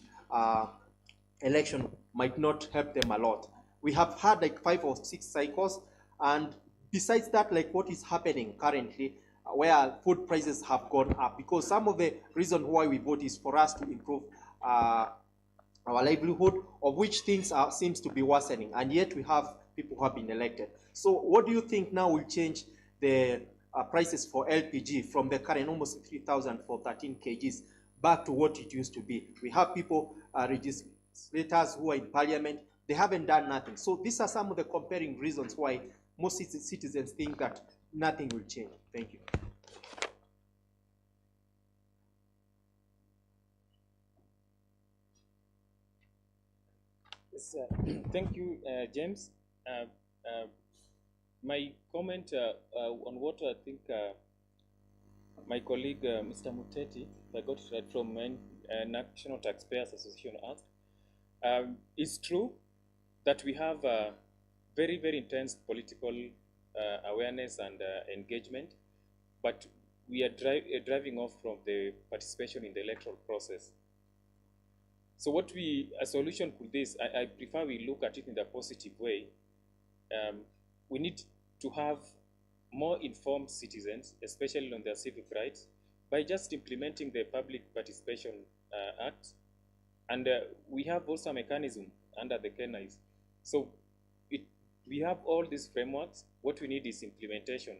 election might not help them a lot. We have had like 5 or 6 cycles, and besides that, like what is happening currently, where food prices have gone up, because some of the reason why we vote is for us to improve our livelihood, of which things seems to be worsening, and yet we have people who have been elected. So what do you think now will change the prices for LPG from the current almost 3,000 for 13 kgs back to what it used to be? We have people, legislators who are in parliament, they haven't done nothing. So these are some of the comparing reasons why most citizens think that nothing will change. Thank you. Yes, thank you, James. My comment on what I think my colleague Mr. Muteti, if I got it right, from National Taxpayers Association asked, it's true that we have very, very intense political awareness and engagement, but we are driving off from the participation in the electoral process. So what a solution to this, I prefer we look at it in a positive way. We need to have more informed citizens, especially on their civic rights, by just implementing the Public Participation Act. And we have also a mechanism under the KENIs. So we have all these frameworks. What we need is implementation.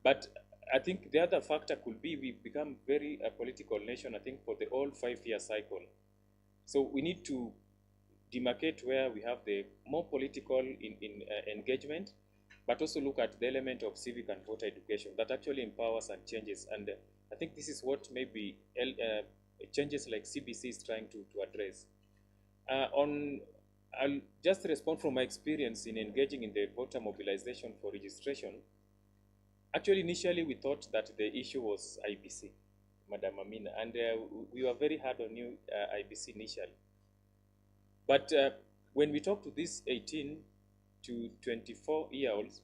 But I think the other factor could be we've become very political nation, I think, for the whole 5-year cycle. So we need to demarcate where we have the more political engagement, but also look at the element of civic and voter education that actually empowers and changes. And I think this is what maybe changes like CBC is trying to address. I'll just respond from my experience in engaging in the voter mobilization for registration. Actually, initially we thought that the issue was IEBC, Madam Amina, and we were very hard on you, IEBC initially. But when we talked to these 18 to 24-year-olds,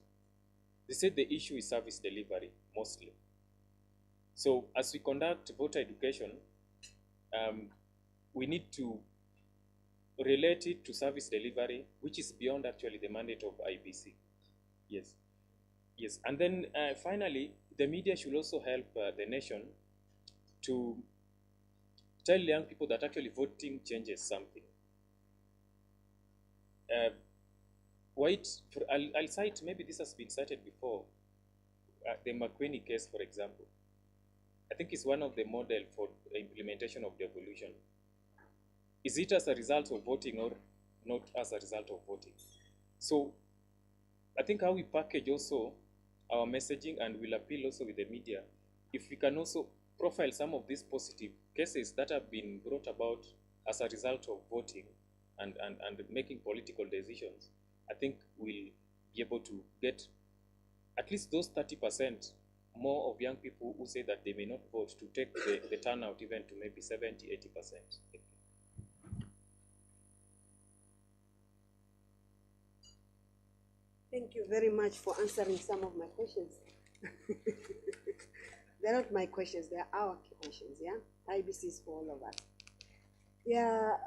they said the issue is service delivery, mostly. So as we conduct voter education, we need to relate it to service delivery, which is beyond actually the mandate of IEBC. Yes. Yes, and then finally, the media should also help the nation to tell young people that actually voting changes something. I'll cite, maybe this has been cited before, the McQueenie case, for example. I think it's one of the model for the implementation of devolution. Is it as a result of voting or not as a result of voting? So I think how we package also our messaging, and will appeal also with the media, if we can also profile some of these positive cases that have been brought about as a result of voting and making political decisions, I think we'll be able to get at least those 30% more of young people who say that they may not vote to take the turnout even to maybe 70, 80%. Thank you very much for answering some of my questions. They're not my questions, they're our questions, yeah? IEBC is for all of us. Yeah,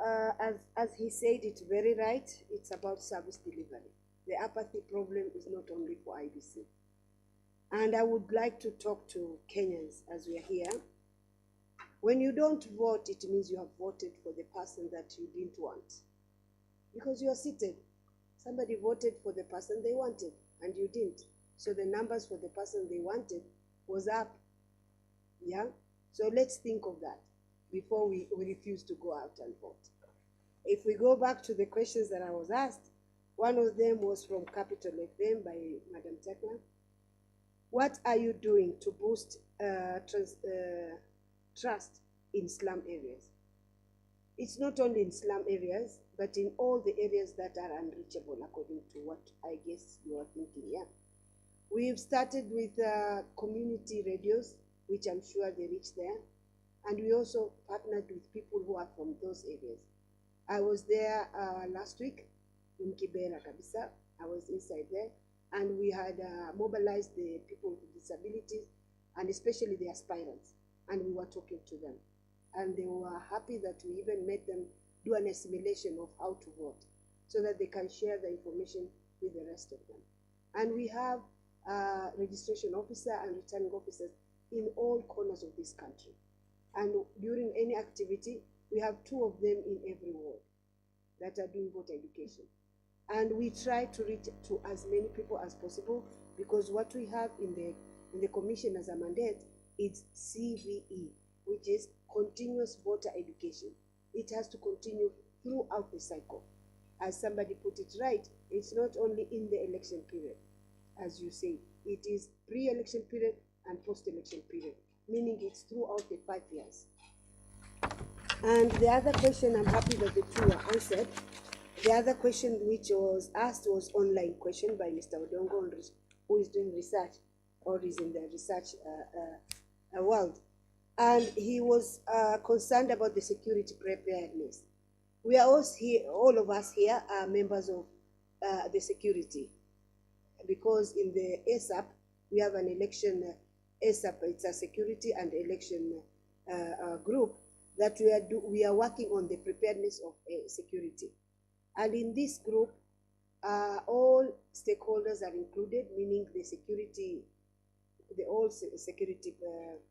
as he said, it's very right. It's about service delivery. The apathy problem is not only for IEBC. And I would like to talk to Kenyans as we are here. When you don't vote, it means you have voted for the person that you didn't want. Because you are seated. Somebody voted for the person they wanted, and you didn't. So the numbers for the person they wanted was up. Yeah? So let's think of that before we refuse to go out and vote. If we go back to the questions that I was asked, one of them was from Capital FM by Madam Tekla. What are you doing to boost trust in slum areas? It's not only in slum areas, but in all the areas that are unreachable, according to what I guess you are thinking, yeah. We've started with community radios, which I'm sure they reach there. And we also partnered with people who are from those areas. I was there last week in Kibera, Kabisa. I was inside there. And we had mobilized the people with disabilities, and especially the aspirants. And we were talking to them. And they were happy that we even made them do an assimilation of how to vote, so that they can share the information with the rest of them. And we have registration officer and returning officers in all corners of this country. And during any activity, we have 2 of them in every ward. that are doing voter education. And we try to reach to as many people as possible, because what we have in the commission as a mandate is CVE, which is continuous voter education. It has to continue throughout the cycle. As somebody put it right, it's not only in the election period, as you say, it is pre-election period and post-election period, meaning it's throughout the 5 years. And the other question, I'm happy that the two were answered. The other question which was asked was online question by Mr. Odongo, who is doing research, or is in the research world. And he was concerned about the security preparedness. We are also here, all of us here are members of the security, because in the ASAP, we have an election, ASAP, it's a security and election group that we are working on the preparedness of security. And in this group, all stakeholders are included, meaning the security, the all security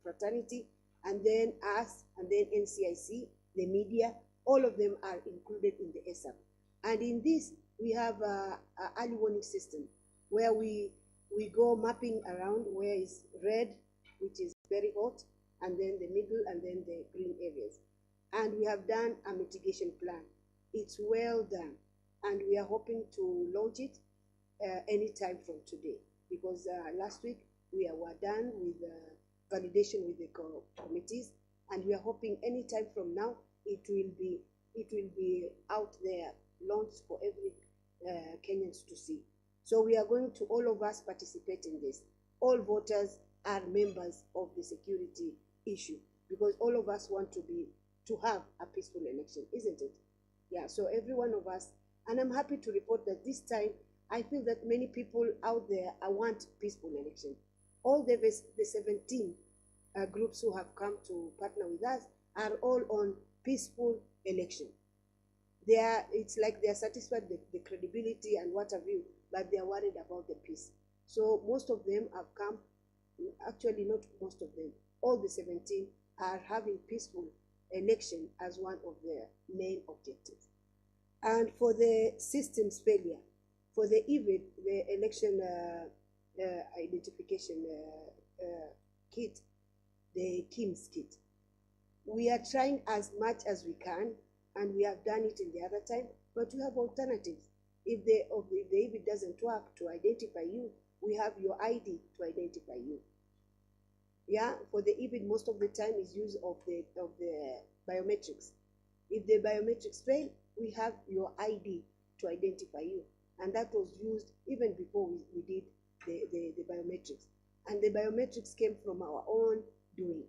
fraternity, and then us, and then NCIC, the media, all of them are included in the ASAP. And in this, we have an early warning system where we go mapping around where is red, which is very hot, and then the middle, and then the green areas. And we have done a mitigation plan. It's well done, and we are hoping to launch it anytime from today, because last week we were done with validation with the committees, and we are hoping anytime from now it will be out there, launched for every Kenyans to see. So we are going to, all of us participate in this. All voters are members of the security issue, because all of us want to have a peaceful election, isn't it? Yeah, so every one of us, and I'm happy to report that this time, I feel that many people out there want peaceful election. All the 17 groups who have come to partner with us are all on peaceful election. It's like they are satisfied with the credibility and what have you, but they are worried about the peace. So most of them have come, actually not most of them, all the 17 are having peaceful election as one of their main objectives. And for the system's failure, for the EVID, the election identification kit, the KIMS kit, we are trying as much as we can, and we have done it in the other time, but we have alternatives. If the EVID doesn't work to identify you, we have your ID to identify you. Yeah, for the EVID, most of the time is use of the biometrics. If the biometrics fail, we have your ID to identify you, and that was used even before we did the biometrics. And the biometrics came from our own doing.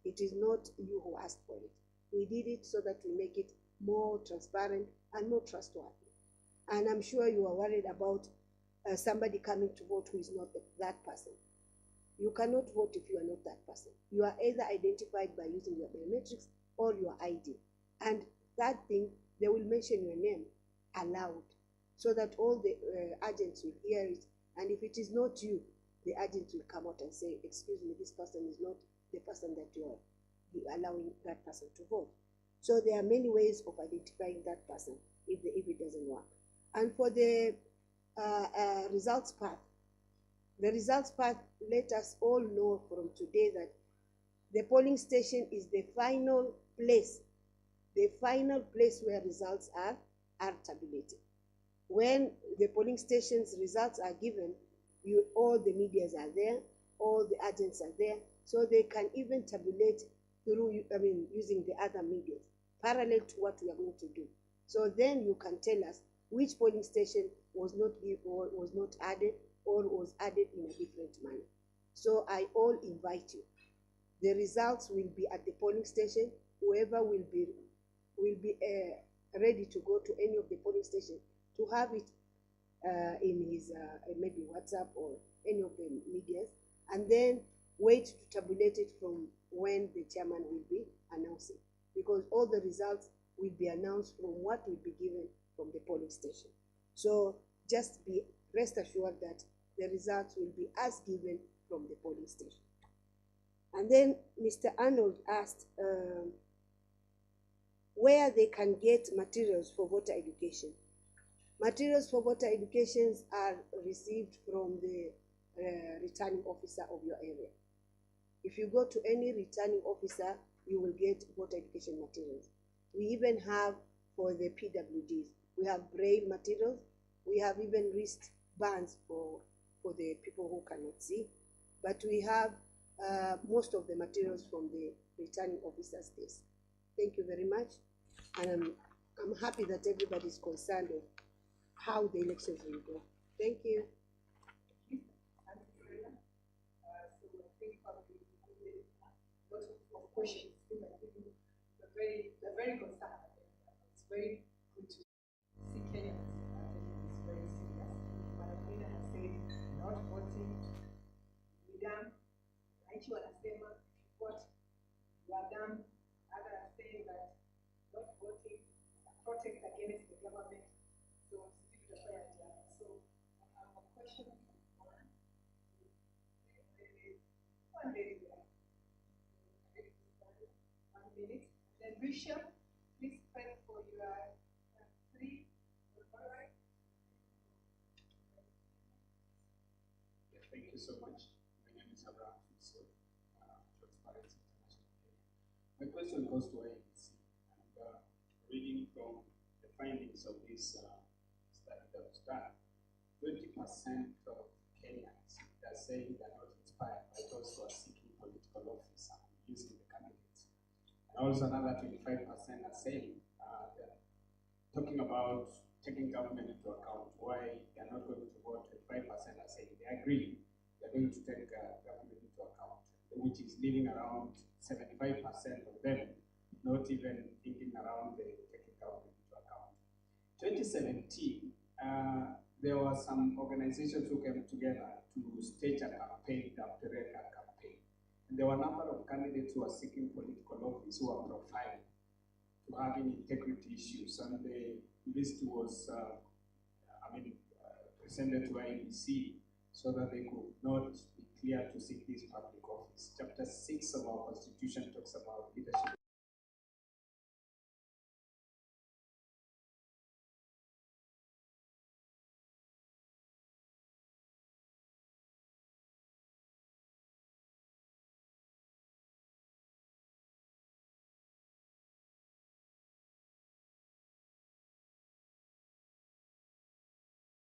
It is not you who asked for it. We did it so that we make it more transparent and more trustworthy. And I'm sure you are worried about somebody coming to vote who is not that person. You cannot vote if you are not that person. You are either identified by using your biometrics or your ID. And that thing, they will mention your name aloud so that all the agents will hear it. And if it is not you, the agent will come out and say, excuse me, this person is not the person that you are allowing that person to vote. So there are many ways of identifying that person if it doesn't work. And for the results path, let us all know from today that the polling station is the final place where results are tabulated. When the polling station's results are given, all the medias are there, all the agents are there, so they can even tabulate through, using the other medias, parallel to what we are going to do. So then you can tell us which polling station was not added, or was added in a different manner. So I all invite you. The results will be at the polling station. Whoever will be ready to go to any of the polling stations to have it in his maybe WhatsApp or any of the medias, and then wait to tabulate it from when the chairman will be announcing, because all the results will be announced from what will be given from the polling station. So just rest assured that the results will be as given from the polling station. And then Mr. Arnold asked where they can get materials for voter education. Materials for voter educations are received from the returning officer of your area. If you go to any returning officer, you will get voter education materials. We even have for the PWDs, we have braille materials. We have even wristbands for the people who cannot see. But we have most of the materials from the returning officer's desk. Thank you very much. And I'm happy that everybody is concerned of how the elections will go. Thank you. So I think probably lots of questions. They're very concerned. It's very good to see Kenyans taking this very serious. Madam has said not voting, we done. Aichi wanasema what you are done. Others are saying that not voting is a protest against the government. So I have a question. One lady there. 1 minute. Then Bishop, please pray for your three. Thank you so much. My name is Abraham Fiso, Transparency International. My question goes to IEBC. And reading from the findings of this study that was done, 20% of Kenyans are saying they're not inspired by those who are seeking political office and using the candidates. And also another 25% are saying they're talking about taking government into account, why they're not going to vote. 25% are saying they agree they're going to take government into account, which is leaving around 75% of them not even thinking around the taking government into account. 2017, there were some organizations who came together to stage a campaign, the Preparedness campaign. And there were a number of candidates who are seeking political office who are profiling to having integrity issues. And the list was, presented to IEBC so that they could not be clear to seek this public office. Chapter 6 of our Constitution talks about leadership.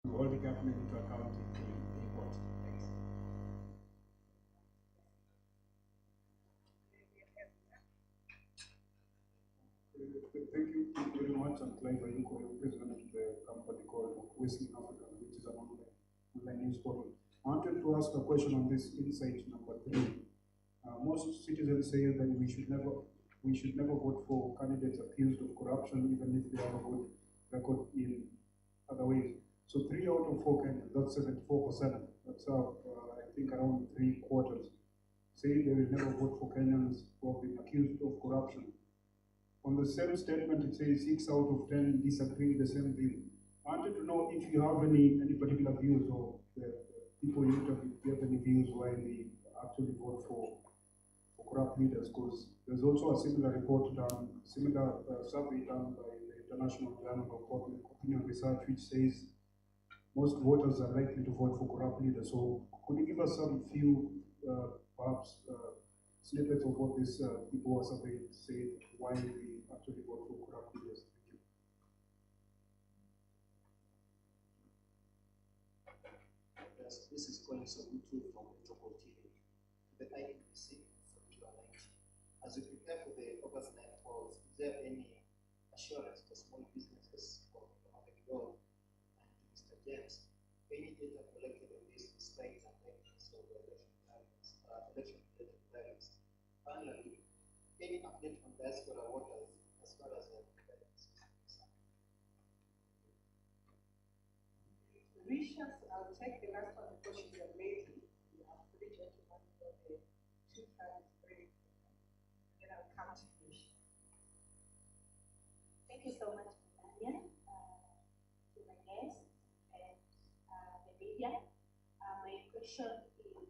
To hold the government into account in the report. Thanks. Thank you very much. I'm Clive Ayuko, president of the company called Western African, which is an online news portal. I wanted to ask a question on this insight number 3. Most citizens say that we should never vote for candidates accused of corruption, even if they have a good record in other ways. So 3 out of 4 Kenyans, that's 74%. That's I think around 3/4 say they will never vote for Kenyans who have been accused of corruption. On the same statement, it says 6 out of 10 disagree with the same view. I wanted to know if you have any particular views, or the people you interview, if you have any views why they actually vote for corrupt leaders, because there's also a similar report done, similar survey done by the International Journal of Public Opinion Research, which says most voters are likely to vote for corrupt leaders. So could you give us some few, perhaps, snippets of what these people who are surveyed say, why we actually vote for corrupt leaders? Thank you. Yes, this is Colin Sobutu from Metropolitan TV. The IEBC, as we prepare for the August 9 polls, is there any assurance for small businesses of economic growth? And to Mr. James, any data collected on this despite the evidence of the election-related values? Finally, any update on diaspora voters as far as their preparedness is concerned? Richard, I'll take the last one because she's a lady. You have 3 gentlemen for the 2 times break. Then I'll come to you. Thank you so much, Melania, to my guests and the media. My question is,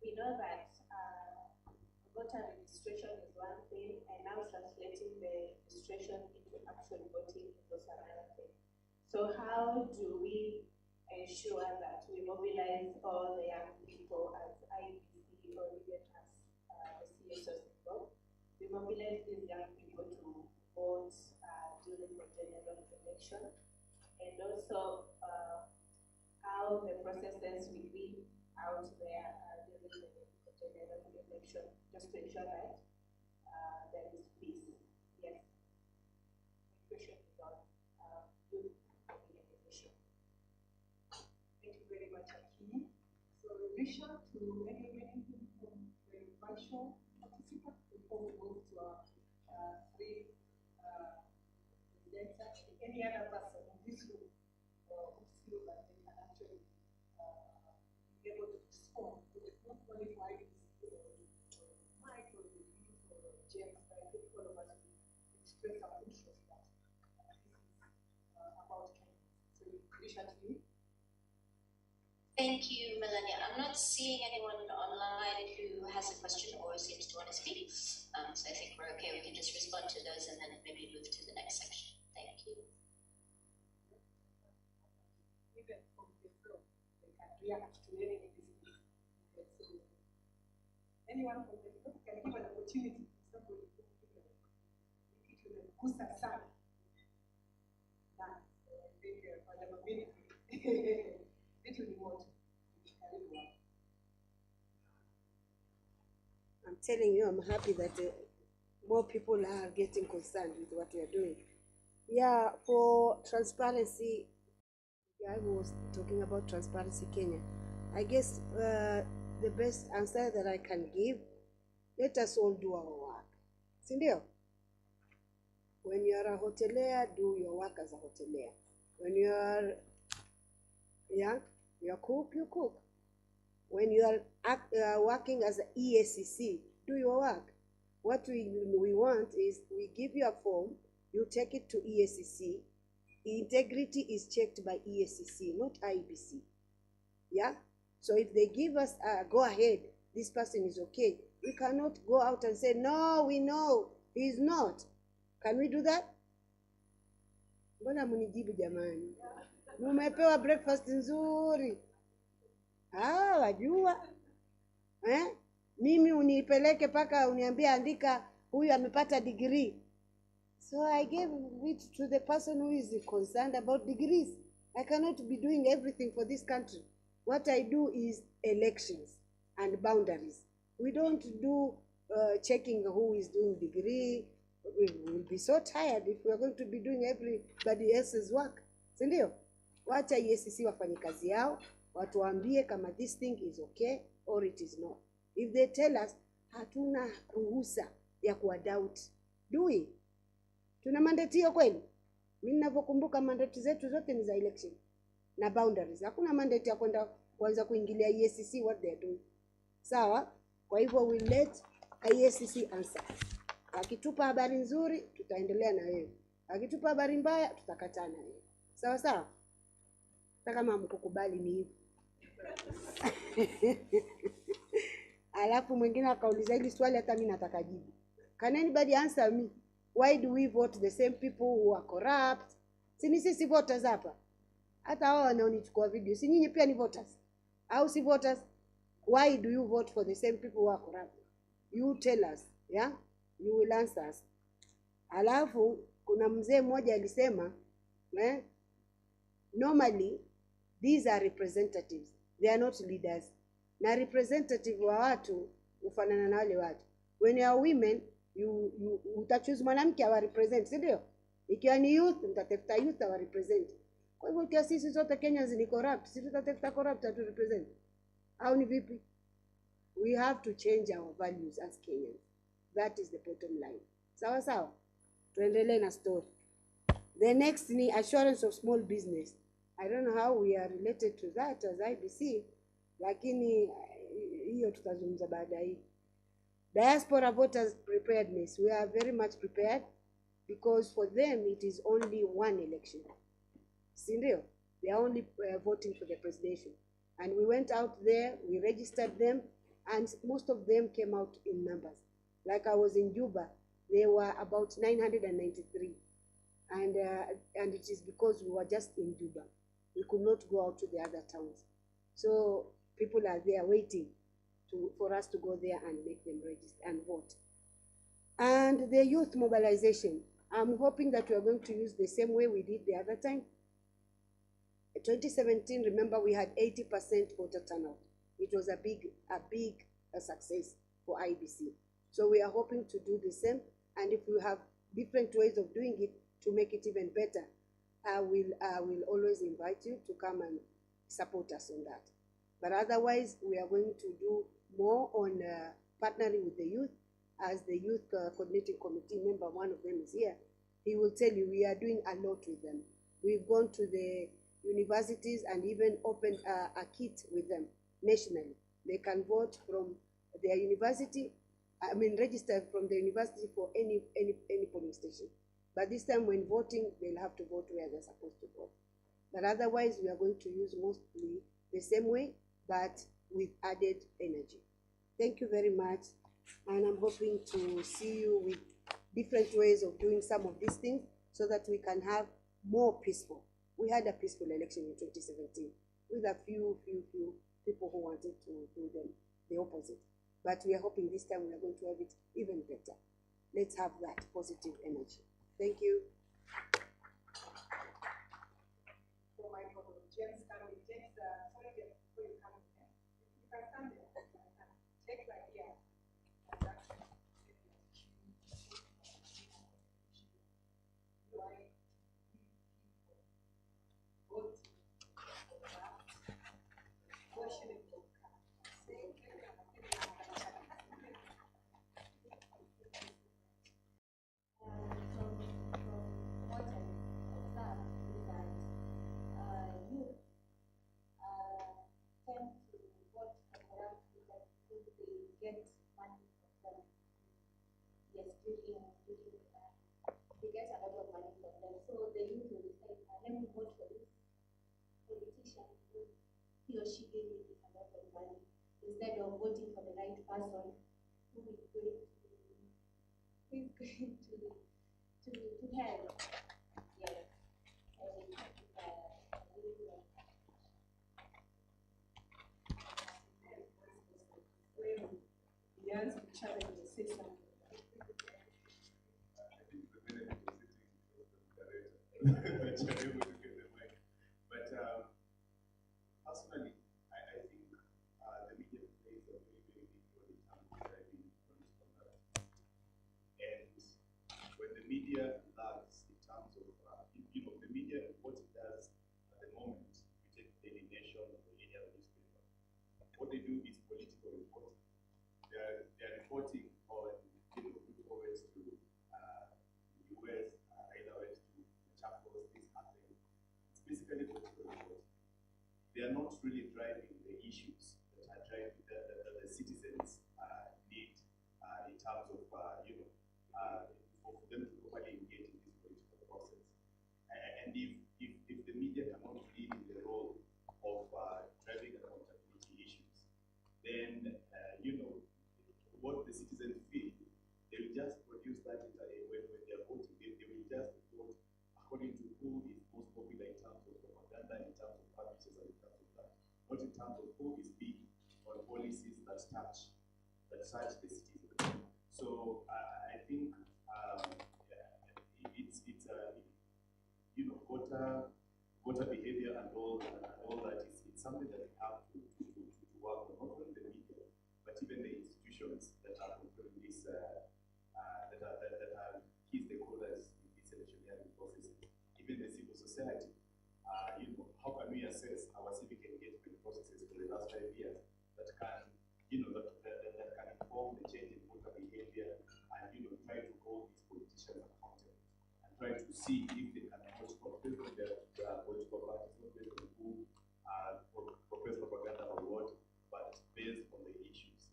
we know that voter registration is one thing, and now translating the registration into actual voting is also another thing. So how do we ensure that we mobilize all the young people as IEBC or even as the CSOs involved? We mobilize these young people to vote during the general election, and also how the processes will be out there during the general election, just to ensure that there is peace. Yes. My question is on youth mobilization. Thank you very much, Akini. So we wish to anything from the virtual participants before we move to our three presenters. Any other person in this room who feels that they can actually be able to respond, not only for IEBC or Mike or the youth or James, but I think all of us will express our interest that this is about Kenya. So we wish to you. Thank you, Melania. I'm not seeing anyone online who has a question or seems to want to speak. So I think we're okay. We can just respond to those and then maybe move to the next section. Thank you. Even from the floor, they can react to any of these things. So anyone from the floor can give an opportunity to somebody who make it to the kusa sana. Now, so I think Madam Abini, it will be what? I'm telling you, I'm happy that more people are getting concerned with what we are doing. Yeah, for transparency, I was talking about Transparency Kenya. I guess the best answer that I can give, let us all do our work. Sindio? When you are a hotelier, do your work as a hotelier. When you are young, you cook, you cook. When you are working as an EACC, do your work. What we want is we give you a form, you take it to EACC. Integrity is checked by EACC, not IEBC. Yeah? So if they give us a go ahead, this person is okay, we cannot go out and say, no, we know, he's not. Can we do that? Mbona munijibu jamani? Mumepewa breakfast nzuri. Wajua. Mimi unipeleke paka uniambia andika huyu amepata degree. So I gave it to the person who is concerned about degrees. I cannot be doing everything for this country. What I do is elections and boundaries. We don't do checking who is doing degree. We will be so tired if we are going to be doing everybody else's work. Sindio? Wacha EACC wafanye kazi yao, watuambie kama this thing is okay or it is not. If they tell us, hatuna ruhusa ya kuwa doubt. Do we? Tuna mandate hiyo kweli? Mimi ninavyokumbuka mandate zetu zote ni za election na boundaries. Hakuna mandate ya kwenda kuanza kuingilia EACC what they are doing. Sawa? Kwa hivyo we let EACC answer. Akitupa habari nzuri, tutaendelea na yeye. Akitupa habari mbaya, tutakataa na yeye. Sawa sawa? Hata kama mkukubali ni hivi. Alafu mwingine akauliza hili swali hata mimi nataka jibu. Can anybody answer me? Why do we vote the same people who are corrupt? Si sisi voters hapa. Hata hao wanaonichukua video, si nyinyi pia ni voters? Au si voters? Why do you vote for the same people who are corrupt? You tell us, yeah? You will answer us. Alafu kuna mzee mmoja alisema, normally these are representatives. They are not leaders. Na representative wa watu ufanana na wale watu. When you are women, you utachoose mwanamke awa represent, si ndio? Ikiwa ni youth, mtatafuta youth awa represent. Kwa hivyo kia sisi sote Kenyans ni corrupt, sisi tutatafuta corrupt atu represent. Au ni vipi? We have to change our values as Kenyans. That is the bottom line. Sawa sawa? Tuendelee na story. The next ni assurance of small business. I don't know how we are related to that as IBC, lakini hiyo tutazungumza baada hii. Diaspora voters preparedness. We are very much prepared because for them it is only one election. Sindio? They are only voting for the presidential. And we went out there, we registered them, and most of them came out in numbers. Like I was in Juba, There were about 993. And it is because we were just in Juba. We could not go out to the other towns. So people are there waiting for us to go there and make them register and vote. And the youth mobilization, I'm hoping that we are going to use the same way we did the other time. In 2017, remember, we had 80% voter turnout. It was a big success for IEBC. So we are hoping to do the same. And if we have different ways of doing it to make it even better, I will always invite you to come and support us on that. But otherwise, we are going to do more on partnering with the youth. As the youth coordinating committee member, one of them is here, he will tell you we are doing a lot with them. We've gone to the universities and even opened a kit with them nationally. They can vote from their university, register from the university for any polling station. But this time when voting, they'll have to vote where they're supposed to vote. But otherwise, we are going to use mostly the same way, but with added energy. Thank you very much. And I'm hoping to see you with different ways of doing some of these things so that we can have more peaceful. We had a peaceful election in 2017 with a few people who wanted to do the opposite. But we are hoping this time we are going to have it even better. Let's have that positive energy. Thank you. For my problem, James, sorry, before you come in, you can stand there. Take right here. They get a lot of money from them. So the youth will say, let me vote for this politician because he or she gave me a lot of money, instead of voting for the right person who is going to help. Yes. Yes, the challenge is say something. But personally, I think the media plays a very, very big role in terms of driving misconduct. And when the media lags in terms of, the media, what it does at the moment, you take Daily Nation or any other newspaper, what they do is political reporting. They're reporting on, who always to the US, either went to Chapel, this happening. It's basically political reporting. They are not really driving the issues that are driving that the citizens need in terms of, for them to properly engage in this political process. And if the media cannot lead in the role of driving accountability issues, then, what the citizens feel, they will just produce that when they are voting. They will just vote according to who is most popular in terms of propaganda, in terms of purposes, and in terms of that. Not in terms of who is big on policies that touch the citizens. So I think it's voter behavior and all that is it's something that we have to work on, not only the media, but even the institutions that are controlling this, that are key stakeholders in this electioneering process, even the civil society. How can we assess our civic engagement processes for the last 5 years that can, that can inform the change in voter behavior and, try to hold these politicians accountable and try to see if they can vote not based on their political parties, not based on who propose propaganda or what, but based on the issues.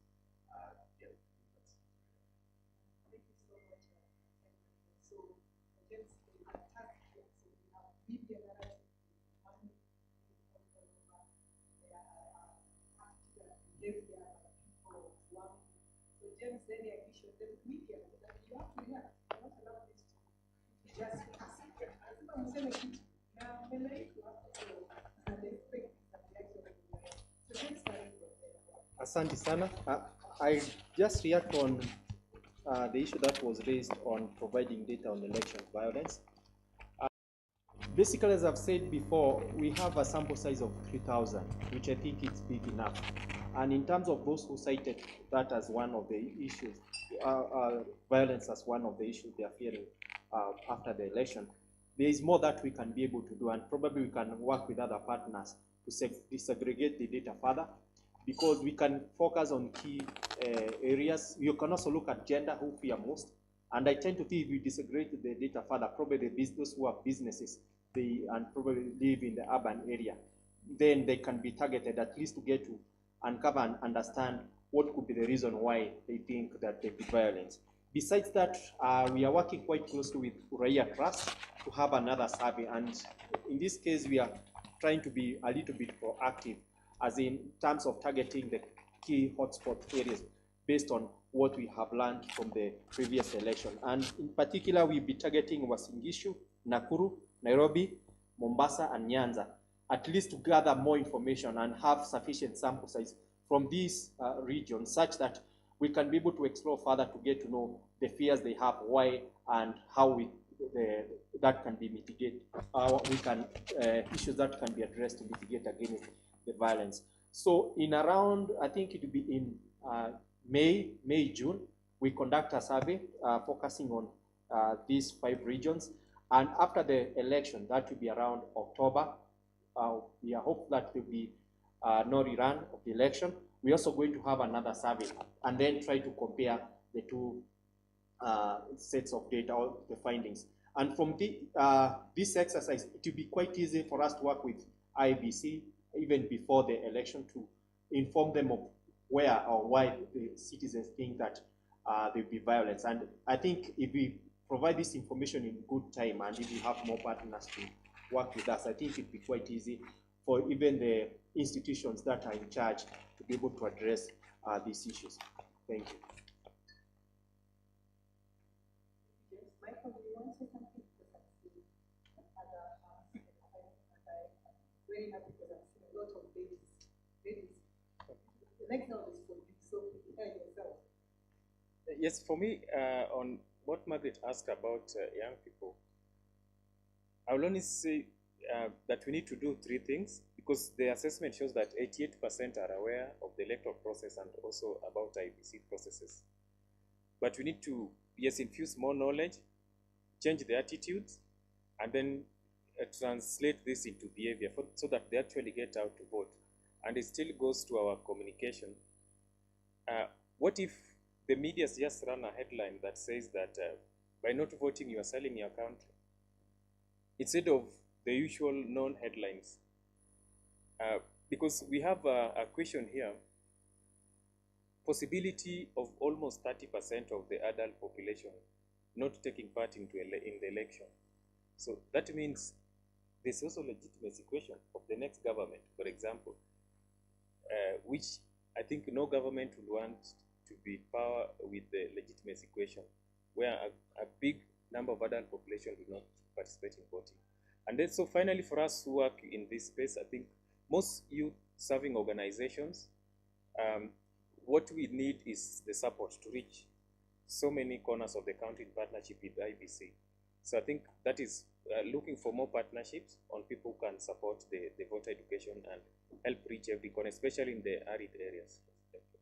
Thank you so much. So, against the attack, so we have media narrative, one there are active and behavior people of one. So, James, then the issue of the media, that you Asante sana. I just react on the issue that was raised on providing data on election violence. Basically, as I've said before, we have a sample size of 3,000, which I think is big enough. And in terms of those who cited that as one of the issues, violence as one of the issues they are fearing after the election, there is more that we can be able to do, and probably we can work with other partners to disaggregate the data further, because we can focus on key areas. You can also look at gender, who fear most. And I tend to think if we disaggregate the data further, probably the business who have businesses, and probably live in the urban area, then they can be targeted at least to get to uncover and understand what could be the reason why they think that there be violence. Besides that, we are working quite closely with Uraia Trust to have another survey, and in this case, we are trying to be a little bit proactive, as in terms of targeting the key hotspot areas based on what we have learned from the previous election. And in particular, we'll be targeting Uasin Gishu, Nakuru, Nairobi, Mombasa, and Nyanza, at least to gather more information and have sufficient sample size from these regions, such that we can be able to explore further to get to know the fears they have, why, and how that can be mitigated. Issues that can be addressed to mitigate against the violence. So in around, I think it will be in May, June, we conduct a survey focusing on these 5 regions. And after the election, that will be around October, we are hopeful that there will be no rerun of the election. We're also going to have another survey and then try to compare the two sets of data, or the findings. And from this exercise, it will be quite easy for us to work with IEBC even before the election to inform them of where or why the citizens think that there will be violence. And I think if we provide this information in good time, and if we have more partners to work with us, I think it'd be quite easy for even the institutions that are in charge to be able to address these issues. Thank you. Michael, do you want to say something? Because I'm seeing other very happy because I'm seeing a lot of babies. The next one is for you, so prepare yourself. Yes, for me, on what Margaret asked about young people, I will only say that we need to do 3 things, because the assessment shows that 88% are aware of the electoral process and also about IEBC processes. But we need to, yes, infuse more knowledge, change the attitudes, and then translate this into behavior so that they actually get out to vote. And it still goes to our communication. What if the media just run a headline that says that by not voting, you are selling your country, instead of the usual known headlines? Because we have a question here, possibility of almost 30% of the adult population not taking part in the election. So that means there's also legitimacy question of the next government, for example, which I think no government would want to be power with the legitimacy question, where a big number of adult population do not participate in voting. And then, so finally, for us who work in this space, I think most youth-serving organizations, what we need is the support to reach so many corners of the country in partnership with IEBC. So I think that is looking for more partnerships on people who can support the voter education and help reach every corner, especially in the arid areas. Thank you.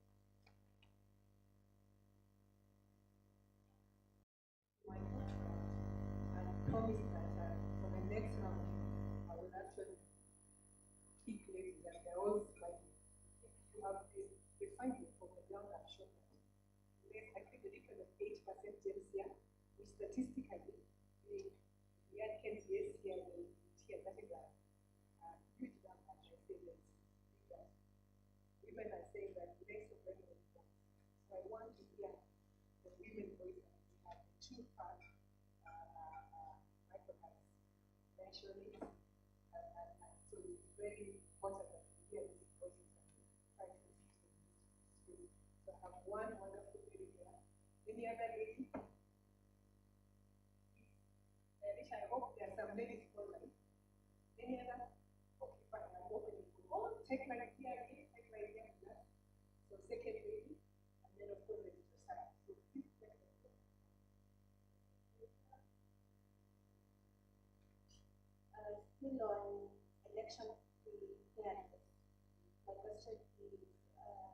I promise that for the next round, I will actually keep ladies, and they're all smiling. You have the finding from the ground and show that there's actually the difference of 8% James here, which statistically, we had KTS here, that is a huge number. I say let's do that. Women are saying that less of them will vote. So I want to hear the women voice. We have the 2 part Michael has mentioned it, and so it's very important that we hear these voices and try to listen to them. So I have one wonderful lady here. Any other lady? take my here again, take my here plus. So second lady, and then of course the side. So please take the floor. Still on election preparedness, my question is,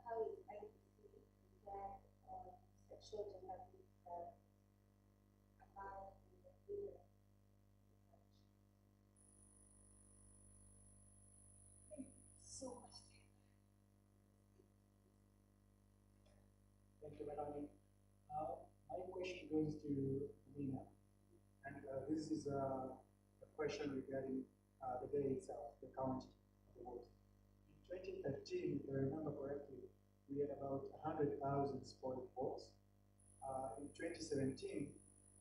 how is IEBC prepared on sexual gender based violence among the women? So much. Thank you, Melanie. My question goes to Nina, and this is a question regarding the day itself, the count of the vote. In 2013, if I remember correctly, we had about 100,000 spoiled votes. In 2017,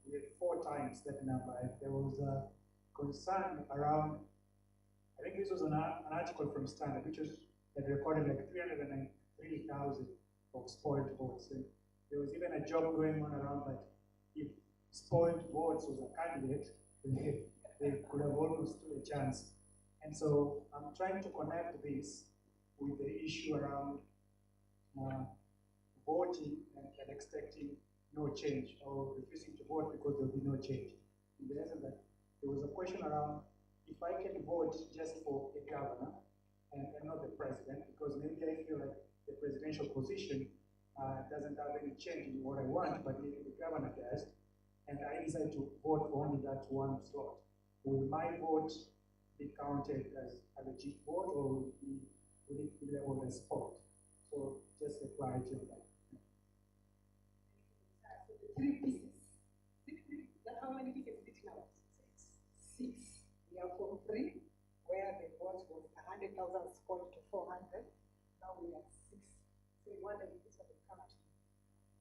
we had 4 times that number, and there was a concern around, I think this was an article from Standard, which was that recorded like 393,000 of spoiled votes. And there was even a job going on around that if spoiled votes was a candidate, they could have almost stood a chance. And so I'm trying to connect this with the issue around voting and expecting no change, or refusing to vote because there will be no change. In the essence that there was a question around if I can vote just for a governor and not the president, because maybe I feel like the presidential position doesn't have any change in what I want, but maybe the governor does, and I decide to vote for only that one slot. Will my vote be counted as a legit vote, or will it be labeled as spoiled? So just a clarity on that. So the 3 pieces. How many pieces did you now? 6. We are from 3, where the vote was 100,000 spoiled to 400. Now we are 6. So we wonder if this one will come to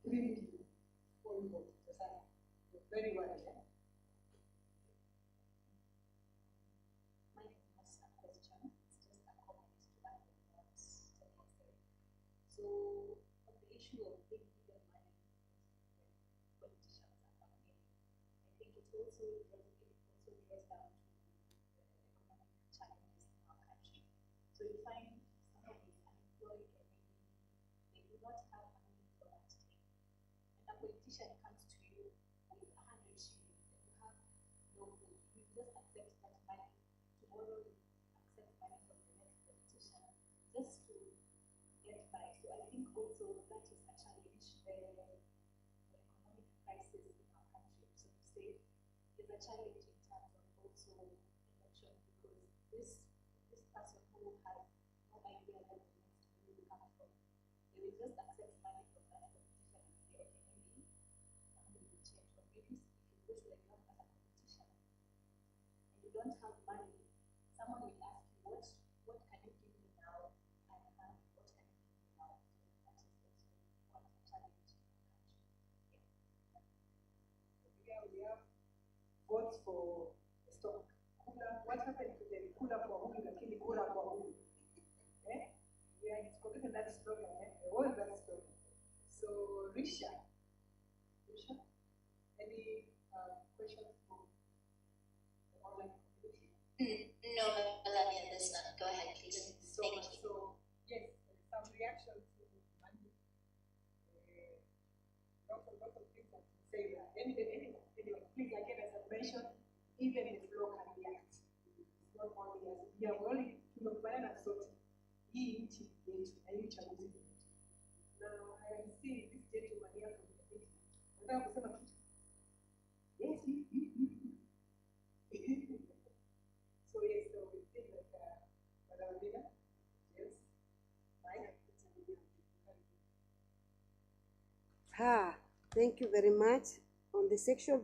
3 million spoiled votes. Very well, yeah? Mine is not a question, it's just a comment to that what Tony said. So, on the issue of big money when politicians are coming in, I think it also draws down to the economic challenges in our country. So you find someone is unemployed, or maybe they do not have money for that day, and a politician comes to you with 100 shillings, and you have no food. You just accept that money. Tomorrow you accept money from the next politician just to get by. So I think also that is a challenge. The economic crisis in our country, so to say, is a challenge in terms of also election, because this person who has no idea where the next money will come from, they will just accept money from that politician and say, okay, maybe something will change. Or maybe if you go to the job as a politician and you don't have money, someone will ask you, what can you give me now? I have, what can you give me now? So that is also one of the challenges in our country. Here we have votes for the stock. What happened to the kula kwa huyu lakini kura kwa huyu? We are forgotten that slogan, all that slogan. So, Risha, any questions from the online community? No, Melanie, there's none. Go ahead, please. Thank you. So, yes, some reaction to money. Lots of things that you say that. Anyway, please, again, as I mentioned, even the flow can react. It's not only as we are only tumekubaliana sote. Hii nchi yetu na hii uchaguzi wetu. Now, I am seeing this gentleman here from the meeting. Nataka kusema kitu. Yes, So yes, so we think that Madam Leader, yes, Mike. Thank you very much. On the sexual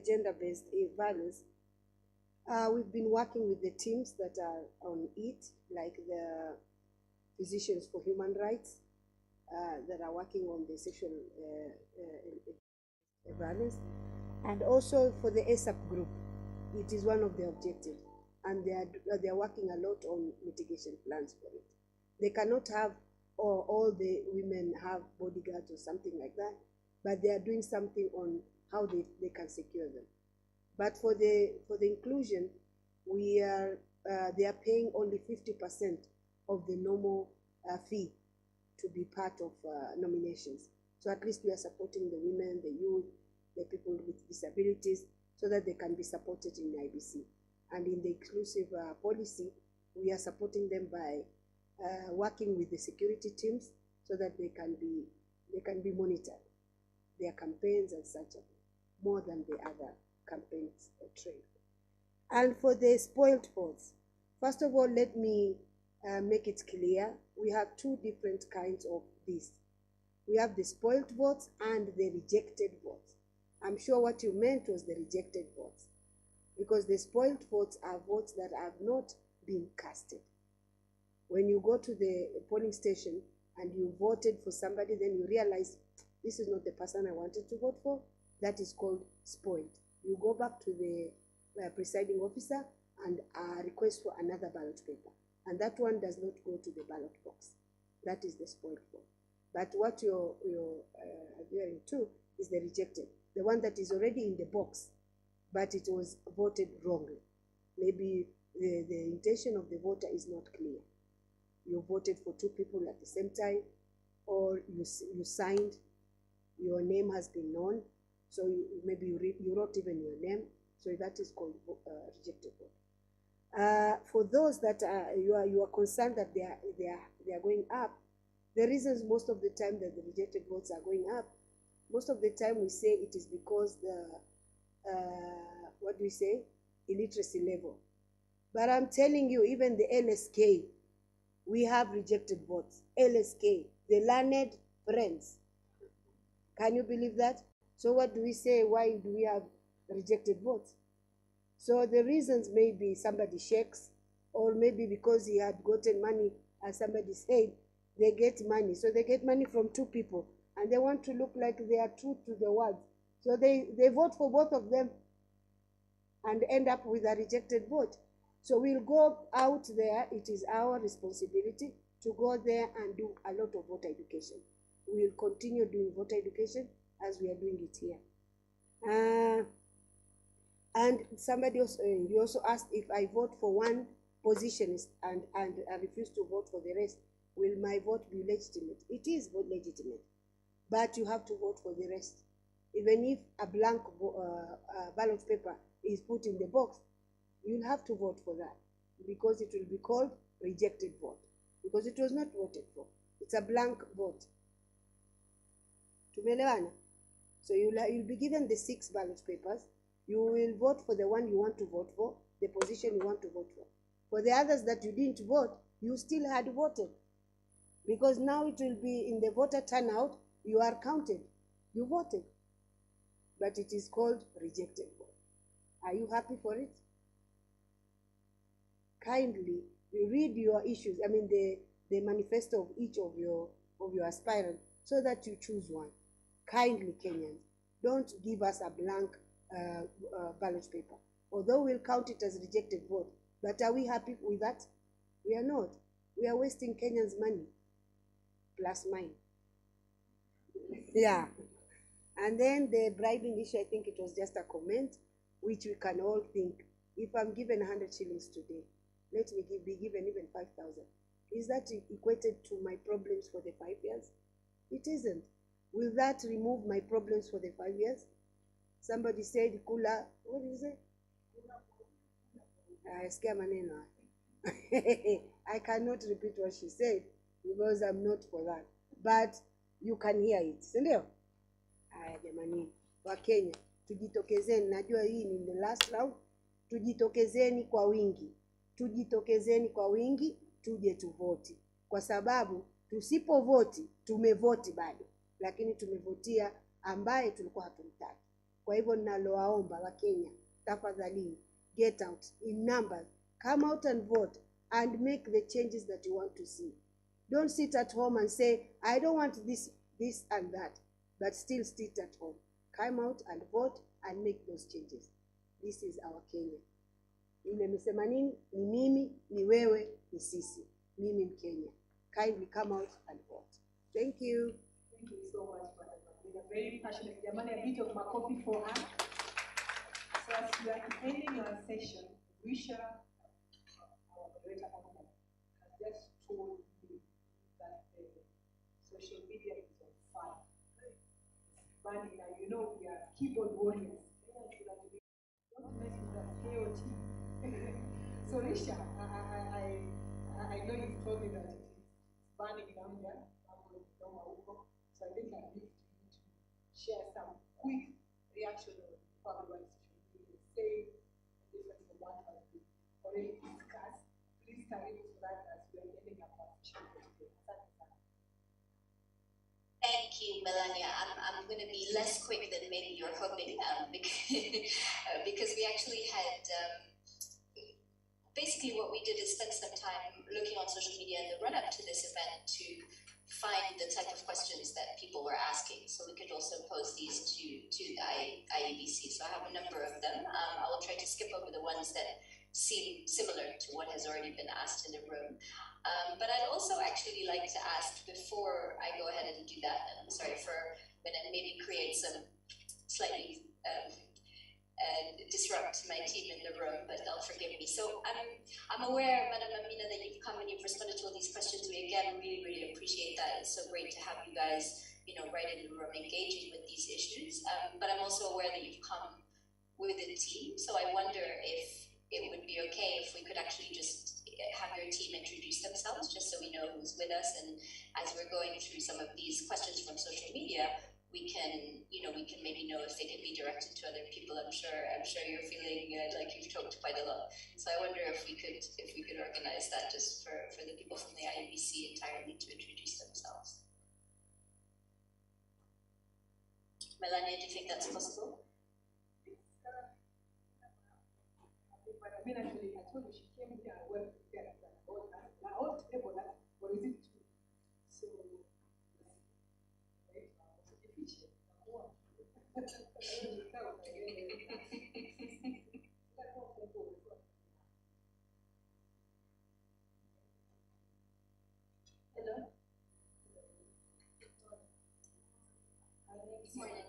gender-based violence, we've been working with the teams that are on it, like the Physicians for Human Rights, that are working on the sexual violence, and also for the ASAP group. It is one of the objectives, and they are working a lot on mitigation plans for it. They cannot have all the women have bodyguards or something like that, but they are doing something on how they can secure them. But for the inclusion, they are paying only 50% of the normal fee to be part of nominations. So at least we are supporting the women, the youth, the people with disabilities, so that they can be supported in IBC. And in the exclusive policy, we are supporting them by working with the security teams so that they can be monitored, their campaigns and such, more than the other campaigns trail. And for the spoiled votes, first of all, let me make it clear. We have two different kinds of this. We have the spoiled votes and the rejected votes. I'm sure what you meant was the rejected votes, because the spoiled votes are votes that have not been casted. When you go to the polling station and you voted for somebody, then you realize this is not the person I wanted to vote for, that is called spoiled. You go back to the presiding officer and request for another ballot paper. And that one does not go to the ballot box. That is the spoiled vote. But what you're adhering to is the rejected, the one that is already in the box, but it was voted wrongly. Maybe the intention of the voter is not clear. You voted for two people at the same time, or you signed, your name has been known, so maybe you wrote even your name, so that is called rejected vote. For those that you are concerned that they are going up, the reasons most of the time that the rejected votes are going up, most of the time we say it is because the what do we say, illiteracy level. But I'm telling you, even the LSK, we have rejected votes. LSK, the learned friends. Can you believe that? So what do we say? Why do we have rejected votes? So the reasons may be somebody shakes, or maybe because he had gotten money, as somebody said, they get money. So they get money from two people, and they want to look like they are true to the word. So they vote for both of them and end up with a rejected vote. So we'll go out there. It is our responsibility to go there and do a lot of voter education. We will continue doing voter education as we are doing it here. And somebody also, you also asked, if I vote for one position and I refuse to vote for the rest, will my vote be legitimate? It is legitimate, but you have to vote for the rest. Even if a blank ballot paper is put in the box, you'll have to vote for that, because it will be called rejected vote, because it was not voted for. It's a blank vote. Tumeelewana? So you'll be given the 6 ballot papers. You will vote for the one you want to vote for, the position you want to vote for. For the others that you didn't vote, you still had voted, because now it will be in the voter turnout, you are counted. You voted, but it is called rejected vote. Are you happy for it? Kindly read your issues, I mean the manifesto of each of your aspirants, so that you choose one. Kindly, Kenyans, don't give us a blank ballot paper. Although we'll count it as rejected vote, but are we happy with that? We are not. We are wasting Kenyans' money, plus mine. Yeah. And then the bribing issue, I think it was just a comment, which we can all think, if I'm given 100 shillings today, let me be given even 5,000. Is that equated to my problems for the 5 years? It isn't. Will that remove my problems for the 5 years? Somebody said, kula, what is it? I cannot repeat what she said, because I'm not for that. But you can hear it. Sindio? Haya jamani, wa Kenya, tujitokezeni. Najua hii ni the last round. Tujitokezeni kwa wingi. Tujitokezeni kwa wingi, tuje tuvoti. Kwa sababu tusipovoti, tumevoti bado, lakini tumevotia ambaye tulikuwa hatumtaki. Kwa hivyo ninalowaomba wa Kenya, tafadhali, get out in numbers, come out and vote and make the changes that you want to see. Don't sit at home and say, I don't want this and that, but still sit at home. Come out and vote and make those changes. This is our Kenya. Yule msema nini? Ni mimi, ni wewe, ni sisi. Mimi Mkenya. Kindly come out and vote. Thank you. Thank you so much, Madam. We are very passionate. Jamani, a bit of my coffee for her. So as we are ending our session, Risha, our moderator, has just told banning. Now, you know, we are keyboard warriors. Don't mess with us, KOT. So, Risha, I know you've told me that it is banning Namibia, so I think I need to share some quick reaction on public rights issues. Say the difference from what has been already discussed. Please carry it so that as we are getting a partition for today. Thank you, Melania. I'm going to be less quick than maybe you're hoping, because we actually had, basically what we did is spend some time looking on social media in the run-up to this event to find the type of questions that people were asking. So we could also pose these to the IEBC. So I have a number of them. I will try to skip over the ones that seem similar to what has already been asked in the room. But I'd also actually like to ask, before I go ahead and do that, and I'm sorry for when I maybe create some slightly disrupt my team in the room, but they'll forgive me. So I'm aware, Madam Amina, that you've come and you've responded to all these questions. We again really appreciate that. It's so great to have you guys, right in the room engaging with these issues. But I'm also aware that you've come with a team, so I wonder if it would be okay if we could actually just have your team introduce themselves, just so we know who's with us. And as we're going through some of these questions from social media, we can maybe know if they can be directed to other people. I'm sure you're feeling like you've talked quite a lot. So I wonder if we could organize that just for the people from the IEBC entirely to introduce themselves. Melania, do you think that's possible? I mean, actually, I told you she came here well prepared. Now, all table that, what is it? So, right, efficient. Good morning.